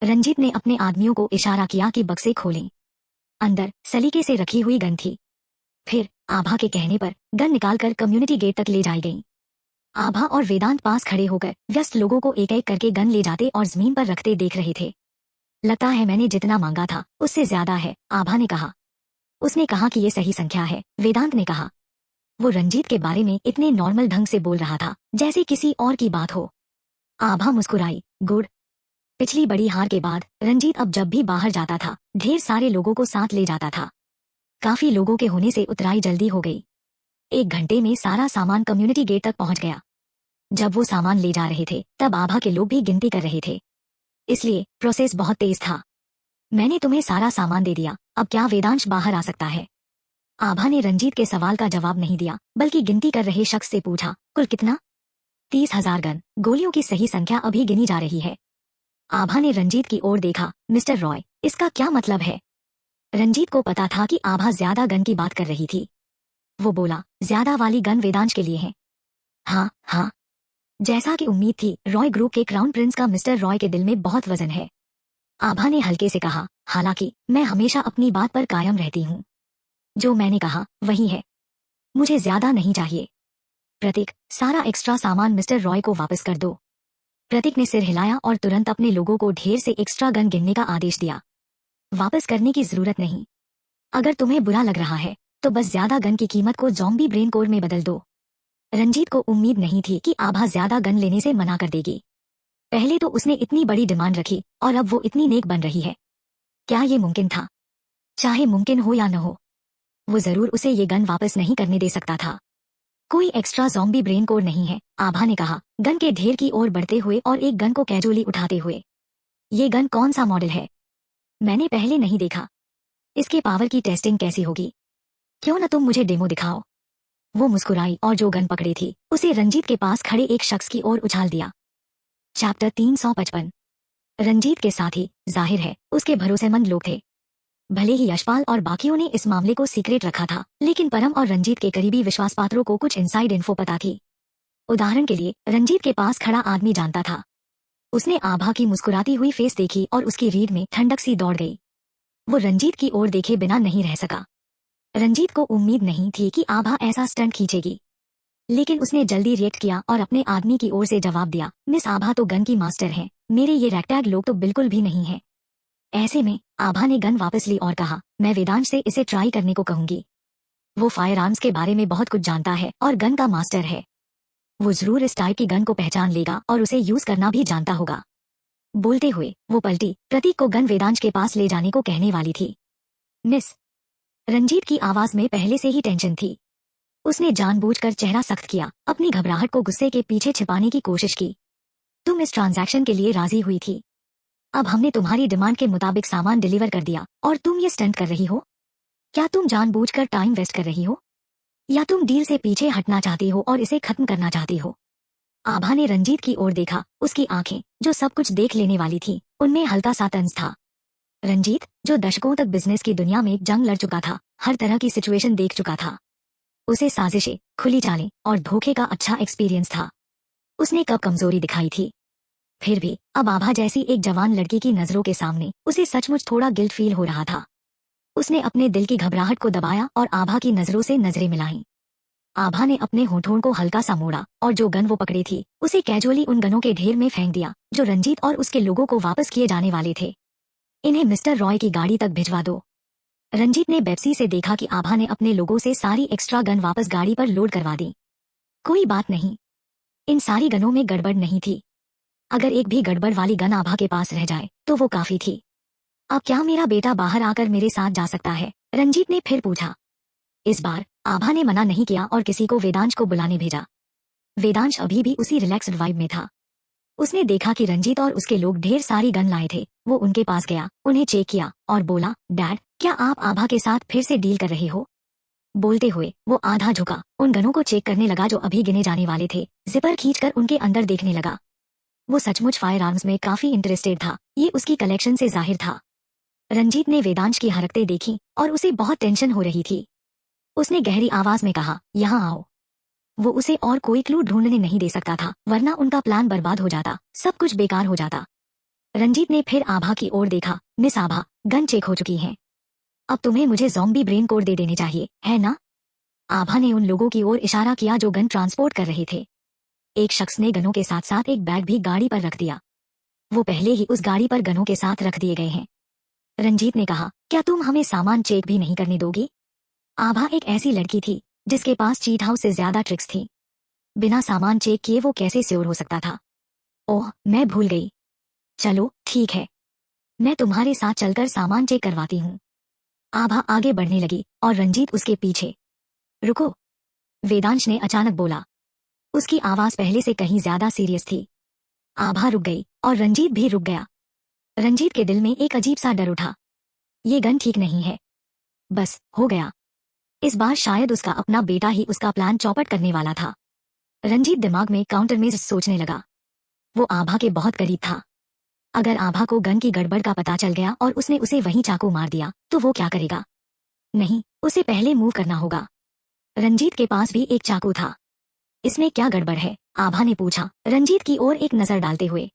रंजीत ने अपने आदमियों को इशारा किया कि बक्से खोलें। अंदर सलीके से रखी हुई गन थी। फिर आभा के कहने पर गन निकालकर कम्युनिटी गेट तक ले जाई गई। आभा और वेदांत पास खड़े होकर व्यस्त लोगों को एक एक करके गन ले जाते और जमीन पर रखते देख रहे थे। लगता है मैंने जितना मांगा था उससे ज्यादा है, आभा ने कहा। उसने कहा कि ये सही संख्या है, वेदांत ने कहा। वो रंजीत के बारे में इतने नॉर्मल ढंग से बोल रहा था जैसे किसी और की बात हो। आभा मुस्कुराई, गुड। पिछली बड़ी हार के बाद रंजीत अब जब भी बाहर जाता था ढेर सारे लोगों को साथ ले जाता था। काफी लोगों के होने से उतराई जल्दी हो गई। 1 घंटे में सारा सामान कम्युनिटी गेट तक पहुंच गया। जब वो सामान ले जा रहे थे तब आभा के लोग भी गिनती कर रहे थे, इसलिए प्रोसेस बहुत तेज था। मैंने तुम्हें सारा सामान दे दिया, अब क्या वेदांश बाहर आ सकता है? आभा ने रंजीत के सवाल का जवाब नहीं दिया, बल्कि गिनती कर रहे शख्स से पूछा, कुल कितना? 30,000 गन। गोलियों की सही संख्या अभी गिनी जा रही है। आभा ने रंजीत की ओर देखा, मिस्टर रॉय, इसका क्या मतलब है? रंजीत को पता था कि आभा ज्यादा गन की बात कर रही थी। वो बोला, ज्यादा वाली गन वेदांश के लिए है। हाँ हाँ, जैसा कि उम्मीद थी, रॉय ग्रुप के क्राउन प्रिंस का मिस्टर रॉय के दिल में बहुत वजन है। आभा ने हल्के से कहा, हालांकि मैं हमेशा अपनी बात पर कायम रहती हूँ। जो मैंने कहा वही है, मुझे ज्यादा नहीं चाहिए। प्रतीक, सारा एक्स्ट्रा सामान मिस्टर रॉय को वापस कर दो। प्रतीक ने सिर हिलाया और तुरंत अपने लोगों को ढेर से एक्स्ट्रा गन गिनने का आदेश दिया। वापस करने की जरूरत नहीं। अगर तुम्हें बुरा लग रहा है तो बस ज्यादा गन की कीमत को ज़ॉम्बी ब्रेन कोड में बदल दो। रंजीत को उम्मीद नहीं थी कि आभा ज्यादा गन लेने से मना कर देगी। पहले तो उसने इतनी बड़ी डिमांड रखी और अब वो इतनी नेक बन रही है। क्या ये मुमकिन था? चाहे मुमकिन हो या न हो, वो जरूर उसे ये गन वापस नहीं करने दे सकता था। कोई एक्स्ट्रा ज़ॉम्बी ब्रेन कोड नहीं है, आभा ने कहा, गन के ढेर की ओर बढ़ते हुए और एक गन को कैजुअली उठाते हुए। ये गन कौन सा मॉडल है? मैंने पहले नहीं देखा। इसके पावर की टेस्टिंग कैसी होगी? क्यों न तुम मुझे डेमो दिखाओ। वो मुस्कुराई और जो गन पकड़े थी उसे रंजीत के पास खड़े एक शख्स की ओर उछाल दिया। चैप्टर 355। रंजीत के साथी जाहिर है उसके भरोसेमंद लोग थे। भले ही यशपाल और बाकियों ने इस मामले को सीक्रेट रखा था, लेकिन परम और रंजीत के करीबी विश्वासपात्रों को कुछ इनसाइड इन्फो पता थी। उदाहरण के लिए रंजीत के पास खड़ा आदमी जानता था। उसने आभा की मुस्कुराती हुई फेस देखी और उसकी रीढ़ में ठंडक सी दौड़ गई। वो रंजीत की ओर देखे बिना नहीं रह सका। रंजीत को उम्मीद नहीं थी कि आभा ऐसा स्टंट खींचेगी, लेकिन उसने जल्दी रिएक्ट किया और अपने आदमी की ओर से जवाब दिया, मिस आभा तो गन की मास्टर है, मेरे ये रैगटैग लोग तो बिल्कुल भी नहीं है। ऐसे में आभा ने गन वापस ली और कहा, मैं वेदांश से इसे ट्राई करने को कहूंगी। वो फायर आर्म्स के बारे में बहुत कुछ जानता है और गन का मास्टर है। वो जरूर इस टाइप की गन को पहचान लेगा और उसे यूज करना भी जानता होगा। बोलते हुए वो पलटी प्रतीक को गन वेदांश के पास ले जाने को कहने वाली थी। मिस। रंजीत की आवाज में पहले से ही टेंशन थी। उसने जानबूझकर चेहरा सख्त किया, अपनी घबराहट को गुस्से के पीछे छिपाने की कोशिश की। तुम इस ट्रांजैक्शन के लिए राजी हुई थी। अब हमने तुम्हारी डिमांड के मुताबिक सामान डिलीवर कर दिया और तुम ये स्टंट कर रही हो। क्या तुम जानबूझकर टाइम वेस्ट कर रही हो, या तुम डील से पीछे हटना चाहती हो और इसे खत्म करना चाहती हो? आभा ने रंजीत की ओर देखा। उसकी आंखें, जो सब कुछ देख लेने वाली थी, उनमें हल्का सा तंज था। रंजीत, जो दशकों तक बिजनेस की दुनिया में जंग लड़ चुका था, हर तरह की सिचुएशन देख चुका था। उसे साजिशें, खुली चालें और धोखे का अच्छा एक्सपीरियंस था। उसने कब कमजोरी दिखाई थी। फिर भी अब आभा जैसी एक जवान लड़की की नजरों के सामने उसे सचमुच थोड़ा गिल्ट फील हो रहा था। उसने अपने दिल की घबराहट को दबाया और आभा की नजरों से नजरें मिलाईं। आभा ने अपने होठों को हल्का सा मोड़ा और जो गन वो पकड़ी थी उसे कैजुअली उन गनों के ढेर में फेंक दिया जो रंजीत और उसके लोगों को वापस किए जाने वाले थे। इन्हें मिस्टर रॉय की गाड़ी तक भिजवा दो। रंजीत ने बेप्सी से देखा कि आभा ने अपने लोगों से सारी एक्स्ट्रा गन वापस गाड़ी पर लोड करवा दी। कोई बात नहीं, इन सारी गनों में गड़बड़ नहीं थी। अगर एक भी गड़बड़ वाली गन आभा के पास रह जाए तो वो काफी थी। अब क्या मेरा बेटा बाहर आकर मेरे साथ जा सकता है? रंजीत ने फिर पूछा। इस बार आभा ने मना नहीं किया और किसी को वेदांश को बुलाने भेजा। वेदांश अभी भी उसी रिलैक्स्ड वाइब में था। उसने देखा कि रंजीत और उसके लोग ढेर सारी गन लाए थे। वो उनके पास गया, उन्हें चेक किया और बोला, डैड, क्या आप आभा के साथ फिर से डील कर रहे हो? बोलते हुए वो आधा झुका, उन गनों को चेक करने लगा जो अभी गिने जाने वाले थे। जिपर खींचकर उनके अंदर देखने लगा। वो सचमुच फायर आर्म्स में काफी इंटरेस्टेड था। ये उसकी कलेक्शन से जाहिर था। रंजीत ने वेदांश की हरकतें देखी और उसे बहुत टेंशन हो रही थी। उसने गहरी आवाज में कहा, यहाँ आओ। वो उसे और कोई क्लू ढूंढने नहीं दे सकता था, वरना उनका प्लान बर्बाद हो जाता, सब कुछ बेकार हो जाता। रंजीत ने फिर आभा की ओर देखा। मिस आभा, गन चेक हो चुकी हैं। अब तुम्हें मुझे ज़ॉम्बी ब्रेन कोड दे देने चाहिए, है ना? आभा ने उन लोगों की ओर इशारा किया जो गन ट्रांसपोर्ट कर रहे थे। एक शख्स ने गनों के साथ साथ एक बैग भी गाड़ी पर रख दिया। वो पहले ही उस गाड़ी पर गनों के साथ रख दिए गए हैं। रंजीत ने कहा, क्या तुम हमें सामान चेक भी नहीं करने दोगी? आभा एक ऐसी लड़की थी जिसके पास चीट हाउस से ज्यादा ट्रिक्स थी। बिना सामान चेक किए वो कैसे श्योर हो सकता था? ओह, मैं भूल गई। चलो ठीक है, मैं तुम्हारे साथ चलकर सामान चेक करवाती हूँ। आभा आगे बढ़ने लगी और रंजीत उसके पीछे। रुको, वेदांश ने अचानक बोला। उसकी आवाज पहले से कहीं ज्यादा सीरियस थी। आभा रुक गई और रंजीत भी रुक गया। रंजीत के दिल में एक अजीब सा डर उठा। ये गन ठीक नहीं है। बस हो गया। इस बार शायद उसका अपना बेटा ही उसका प्लान चौपट करने वाला था। रंजीत दिमाग में काउंटर में सोचने लगा। वो आभा के बहुत करीब था। अगर आभा को गन की गड़बड़ का पता चल गया और उसने उसे वहीं चाकू मार दिया तो वो क्या करेगा? नहीं, उसे पहले मूव करना होगा। रंजीत के पास भी एक चाकू था। इसमें क्या गड़बड़ है? आभा ने पूछा, रंजीत की ओर एक नजर डालते हुए।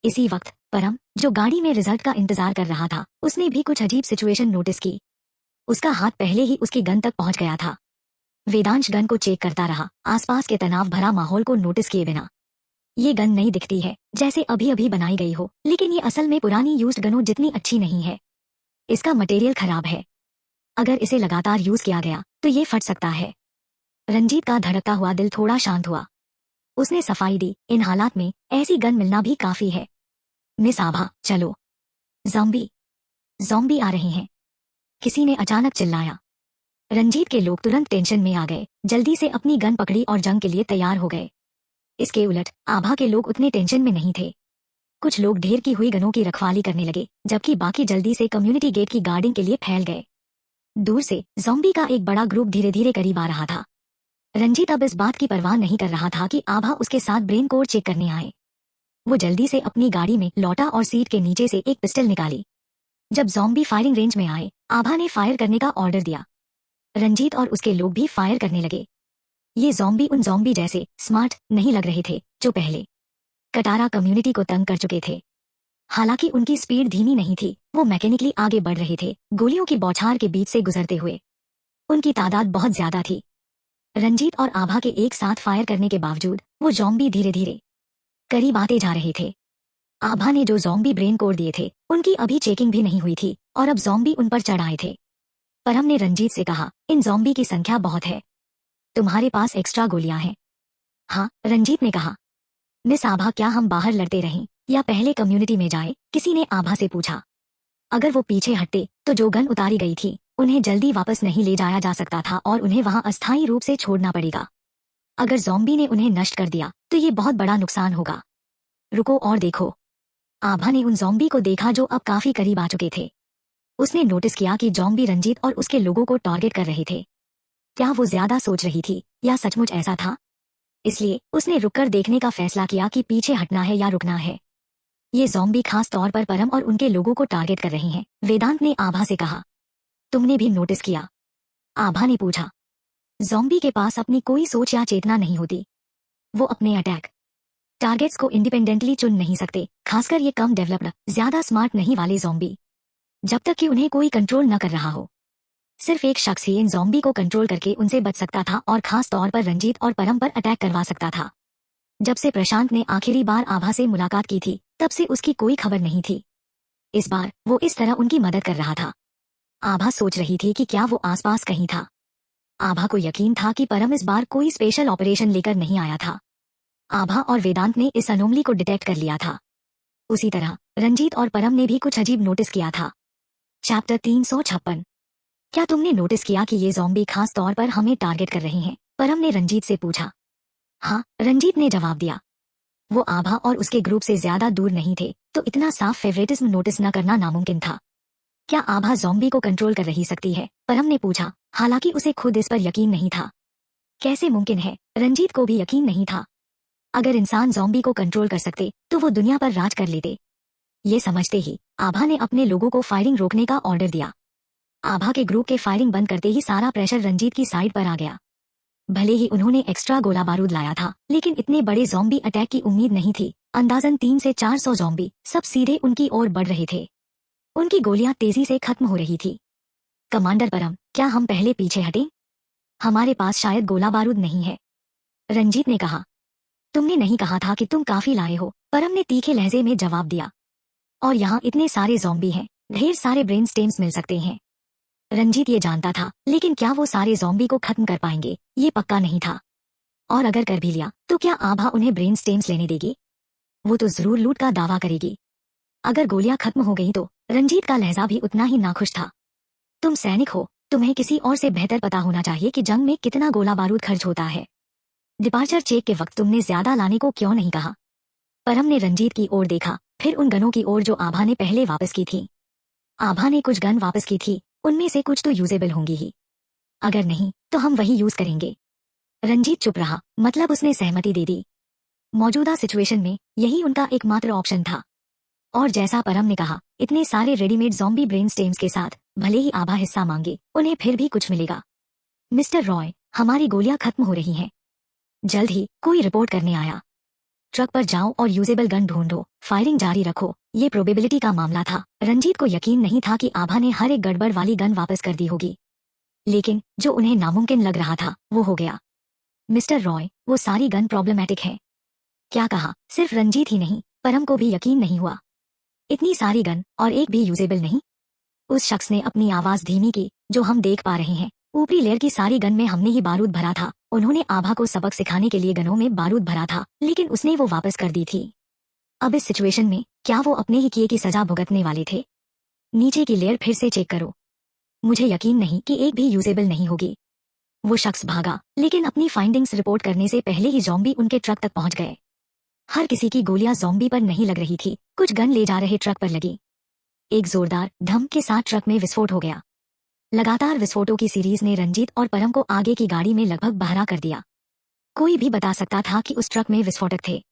इसी वक्त परम, जो गाड़ी में रिजल्ट का इंतजार कर रहा था, उसने भी कुछ अजीब सिचुएशन नोटिस की। उसका हाथ पहले ही उसकी गन तक पहुंच गया था। वेदांश गन को चेक करता रहा, आसपास के तनाव भरा माहौल को नोटिस किए बिना। ये गन नई दिखती है, जैसे अभी अभी बनाई गई हो, लेकिन ये असल में पुरानी यूज्ड गनों जितनी अच्छी नहीं है। इसका मटेरियल खराब है। अगर इसे लगातार यूज किया गया तो ये फट सकता है। रंजीत का धड़कता हुआ दिल थोड़ा शांत हुआ। उसने सफाई दी, इन हालात में ऐसी गन मिलना भी काफी है। मिस आभा, चलो। ज़ॉम्बी ज़ॉम्बी आ रहे हैं, किसी ने अचानक चिल्लाया। रंजीत के लोग तुरंत टेंशन में आ गए, जल्दी से अपनी गन पकड़ी और जंग के लिए तैयार हो गए। इसके उलट आभा के लोग उतने टेंशन में नहीं थे। कुछ लोग ढेर की हुई गनों की रखवाली करने लगे, जबकि बाकी जल्दी से कम्युनिटी गेट की गार्डिंग के लिए फैल गए। दूर से ज़ॉम्बी का एक बड़ा ग्रुप धीरे धीरे करीब आ रहा था। रंजीत अब इस बात की परवाह नहीं कर रहा था कि आभा उसके साथ ब्रेन कोड चेक करने आए। वो जल्दी से अपनी गाड़ी में लौटा और सीट के नीचे से एक पिस्टल निकाली। जब ज़ॉम्बी फायरिंग रेंज में आए, आभा ने फायर करने का ऑर्डर दिया। रंजीत और उसके लोग भी फायर करने लगे। ये ज़ॉम्बी उन ज़ॉम्बी जैसे स्मार्ट नहीं लग रहे थे जो पहले कटारा कम्युनिटी को तंग कर चुके थे। हालांकि उनकी स्पीड धीमी नहीं थी, वो मैकेनिकली आगे बढ़ रहे थे, गोलियों की बौछार के बीच से गुजरते हुए। उनकी तादाद बहुत ज्यादा थी। रंजीत और आभा के एक साथ फायर करने के बावजूद वो ज़ॉम्बी धीरे धीरे करीब आते जा रहे थे। आभा ने जो ज़ॉम्बी ब्रेन कोड दिए थे उनकी अभी चेकिंग भी नहीं हुई थी और अब ज़ॉम्बी उन पर चढ़ आए थे। परम ने रंजीत से कहा, इन ज़ॉम्बी की संख्या बहुत है, तुम्हारे पास एक्स्ट्रा गोलियां हैं? हाँ, रंजीत ने कहा। मिस आभा, क्या हम बाहर लड़ते रहें या पहले कम्युनिटी में जाए? किसी ने आभा से पूछा। अगर वो पीछे हटते तो जो गन उतारी गई थी उन्हें जल्दी वापस नहीं ले जाया जा सकता था और उन्हें वहां अस्थायी रूप से छोड़ना पड़ेगा। अगर ज़ॉम्बी ने उन्हें नष्ट कर दिया तो ये बहुत बड़ा नुकसान होगा। रुको और देखो। आभा ने उन ज़ॉम्बी को देखा जो अब काफी करीब आ चुके थे। उसने नोटिस किया कि ज़ॉम्बी रंजीत और उसके लोगों को टारगेट कर रहे थे। क्या वो ज्यादा सोच रही थी या सचमुच ऐसा था? इसलिए उसने रुककर देखने का फैसला किया कि पीछे हटना है या रुकना है। ये ज़ॉम्बी खास तौर पर परम और उनके लोगों को टारगेट कर रहे हैं, वेदांत ने आभा से कहा। तुमने भी नोटिस किया? आभा ने पूछा। ज़ॉम्बी के पास अपनी कोई सोच या चेतना नहीं होती। वो अपने अटैक टारगेट्स को इंडिपेंडेंटली चुन नहीं सकते, खासकर ये कम डेवलप्ड, ज्यादा स्मार्ट नहीं वाले ज़ॉम्बी। जब तक कि उन्हें कोई कंट्रोल न कर रहा हो। सिर्फ एक शख्स ही इन ज़ॉम्बी को कंट्रोल करके उनसे बच सकता था और खास तौर पर रंजीत और परम पर अटैक करवा सकता था। जब से प्रशांत ने आखिरी बार आभा से मुलाकात की थी तब से उसकी कोई खबर नहीं थी। इस बार वो इस तरह उनकी मदद कर रहा था। आभा सोच रही थी कि क्या वो आसपास कहीं था। आभा को यकीन था कि परम इस बार कोई स्पेशल ऑपरेशन लेकर नहीं आया था। आभा और वेदांत ने इस अनोमली को डिटेक्ट कर लिया था। उसी तरह रंजीत और परम ने भी कुछ अजीब नोटिस किया था। चैप्टर 356। क्या तुमने नोटिस किया कि ये ज़ॉम्बी खास तौर पर हमें टारगेट कर रहे हैं? परम ने रंजीत से पूछा। हाँ, रंजीत ने जवाब दिया। वो आभा और उसके ग्रुप से ज्यादा दूर नहीं थे, तो इतना साफ फेवरेटिज्म नोटिस न करना नामुमकिन था। क्या आभा ज़ॉम्बी को कंट्रोल कर रही सकती है? परम ने पूछा, हालांकि उसे खुद इस पर यकीन नहीं था। कैसे मुमकिन है? रंजीत को भी यकीन नहीं था। अगर इंसान ज़ॉम्बी को कंट्रोल कर सकते तो वो दुनिया पर राज कर लेते। ये समझते ही आभा ने अपने लोगों को फायरिंग रोकने का ऑर्डर दिया। आभा के ग्रुप के फायरिंग बंद करते ही सारा प्रेशर रंजीत की साइड पर आ गया। भले ही उन्होंने एक्स्ट्रा गोला बारूद लाया था, लेकिन इतने बड़े ज़ॉम्बी अटैक की उम्मीद नहीं थी। अंदाजन 300 से 400 ज़ॉम्बी सब सीधे उनकी ओर बढ़ रहे थे। उनकी गोलियां तेजी से खत्म हो रही थी। कमांडर परम, क्या हम पहले पीछे हटें? हमारे पास शायद गोला बारूद नहीं है, रंजीत ने कहा। तुमने नहीं कहा था कि तुम काफी लाए हो? परम ने तीखे लहजे में जवाब दिया। और यहाँ इतने सारे ज़ॉम्बी हैं, ढेर सारे ब्रेन स्टेम्स मिल सकते हैं। रंजीत ये जानता था, लेकिन क्या वो सारे ज़ॉम्बी को खत्म कर पाएंगे ये पक्का नहीं था। और अगर कर भी लिया तो क्या आभा उन्हें ब्रेन स्टेम्स लेने देगी? वो तो जरूर लूट का दावा करेगी। अगर गोलियां खत्म हो गई तो रंजीत का लहजा भी उतना ही नाखुश था। तुम सैनिक हो, तुम्हें किसी और से बेहतर पता होना चाहिए कि जंग में कितना गोला बारूद खर्च होता है। डिपार्चर चेक के वक्त तुमने ज्यादा लाने को क्यों नहीं कहा? परम ने रंजीत की ओर देखा, फिर उन गनों की ओर जो आभा ने पहले वापस की थी। आभा ने कुछ गन वापस की थी, उनमें से कुछ तो यूजेबल होंगी ही। अगर नहीं तो हम वही यूज करेंगे। रंजीत चुप रहा, मतलब उसने सहमति दे दी। मौजूदा सिचुएशन में यही उनका एकमात्र ऑप्शन था। और जैसा परम ने कहा, इतने सारे रेडीमेड ज़ॉम्बी ब्रेन स्टेम्स के साथ भले ही आभा हिस्सा मांगे, उन्हें फिर भी कुछ मिलेगा। मिस्टर रॉय, हमारी गोलियां खत्म हो रही हैं। जल्द ही कोई रिपोर्ट करने आया। ट्रक पर जाओ और यूजेबल गन ढूंढो, फायरिंग जारी रखो। ये प्रोबेबिलिटी का मामला था। रंजीत को यकीन नहीं था कि आभा ने हर एक गड़बड़ वाली गन वापस कर दी होगी, लेकिन जो उन्हें नामुमकिन लग रहा था वो हो गया। मिस्टर रॉय, वो सारी गन प्रॉब्लमैटिक है। क्या कहा? सिर्फ रंजीत ही नहीं, परम को भी यकीन नहीं हुआ। इतनी सारी गन और एक भी यूजेबल नहीं? उस शख्स ने अपनी आवाज धीमी की। जो हम देख पा रहे हैं, ऊपरी लेयर की सारी गन में हमने ही बारूद भरा था। उन्होंने आभा को सबक सिखाने के लिए गनों में बारूद भरा था, लेकिन उसने वो वापस कर दी थी। अब इस सिचुएशन में क्या वो अपने ही किए की सजा भुगतने वाले थे? नीचे की लेयर फिर से चेक करो। मुझे यकीन नहीं कि एक भी यूजेबल नहीं होगी। वो शख्स भागा, लेकिन अपनी फाइंडिंग्स रिपोर्ट करने से पहले ही ज़ॉम्बी उनके ट्रक तक पहुंच गए। हर किसी की गोलियां ज़ॉम्बी पर नहीं लग रही थी, कुछ गन ले जा रहे ट्रक पर लगी। एक जोरदार धम के साथ ट्रक में विस्फोट हो गया। लगातार विस्फोटों की सीरीज ने रंजीत और परम को आगे की गाड़ी में लगभग बहरा कर दिया। कोई भी बता सकता था कि उस ट्रक में विस्फोटक थे।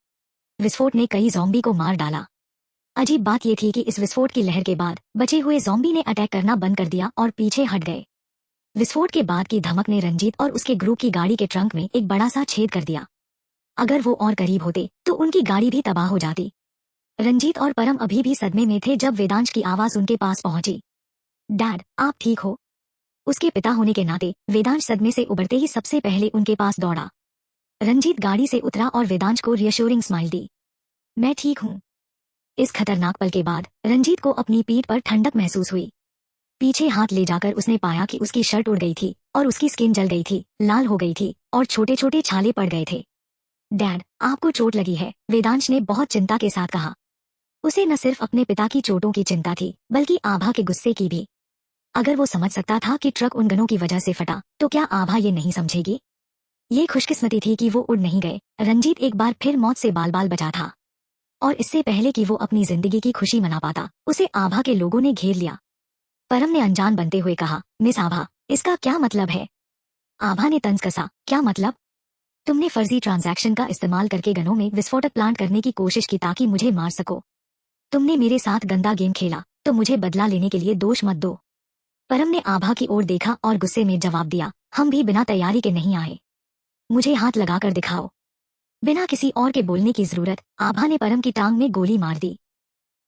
विस्फोट ने कई ज़ॉम्बी को मार डाला। अजीब बात यह थी कि इस विस्फोट की लहर के बाद बचे हुए ज़ॉम्बी ने अटैक करना बंद कर दिया और पीछे हट गए। विस्फोट के बाद की धमक ने रंजीत और उसके ग्रुप की गाड़ी के ट्रंक में एक बड़ा सा छेद कर दिया। अगर वो और करीब होते तो उनकी गाड़ी भी तबाह हो जाती। रंजीत और परम अभी भी सदमे में थे जब वेदांश की आवाज उनके पास पहुंची। डैड, आप ठीक हो? उसके पिता होने के नाते वेदांश सदमे से उबरते ही सबसे पहले उनके पास दौड़ा। रंजीत गाड़ी से उतरा और वेदांश को रियश्योरिंग स्माइल दी। मैं ठीक हूँ। इस खतरनाक पल के बाद रंजीत को अपनी पीठ पर ठंडक महसूस हुई। पीछे हाथ ले जाकर उसने पाया कि उसकी शर्ट उड़ गई थी और उसकी स्किन जल गई थी, लाल हो गई थी और छोटे छोटे छाले पड़ गए थे। डैड, आपको चोट लगी है, वेदांश ने बहुत चिंता के साथ कहा। उसे न सिर्फ अपने पिता की चोटों की चिंता थी बल्कि आभा के गुस्से की भी। अगर वो समझ सकता था कि ट्रक उन गनों की वजह से फटा तो क्या आभा ये नहीं समझेगी? ये खुशकिस्मती थी कि वो उड़ नहीं गए। रंजीत एक बार फिर मौत से बाल बाल बचा था और इससे पहले कि वो अपनी जिंदगी की खुशी मना पाता उसे आभा के लोगों ने घेर लिया। परम ने अनजान बनते हुए कहा, मिस आभा, इसका क्या मतलब है? आभा ने तंज कसा, क्या मतलब? तुमने फर्जी ट्रांजैक्शन का इस्तेमाल करके गनों में विस्फोटक प्लांट करने की कोशिश की ताकि मुझे मार सको। तुमने मेरे साथ गंदा गेम खेला तो मुझे बदला लेने के लिए दोष मत दो। परम ने आभा की ओर देखा और गुस्से में जवाब दिया, हम भी बिना तैयारी के नहीं आए। मुझे हाथ लगाकर दिखाओ। बिना किसी और के बोलने की जरूरत आभा ने परम की टांग में गोली मार दी।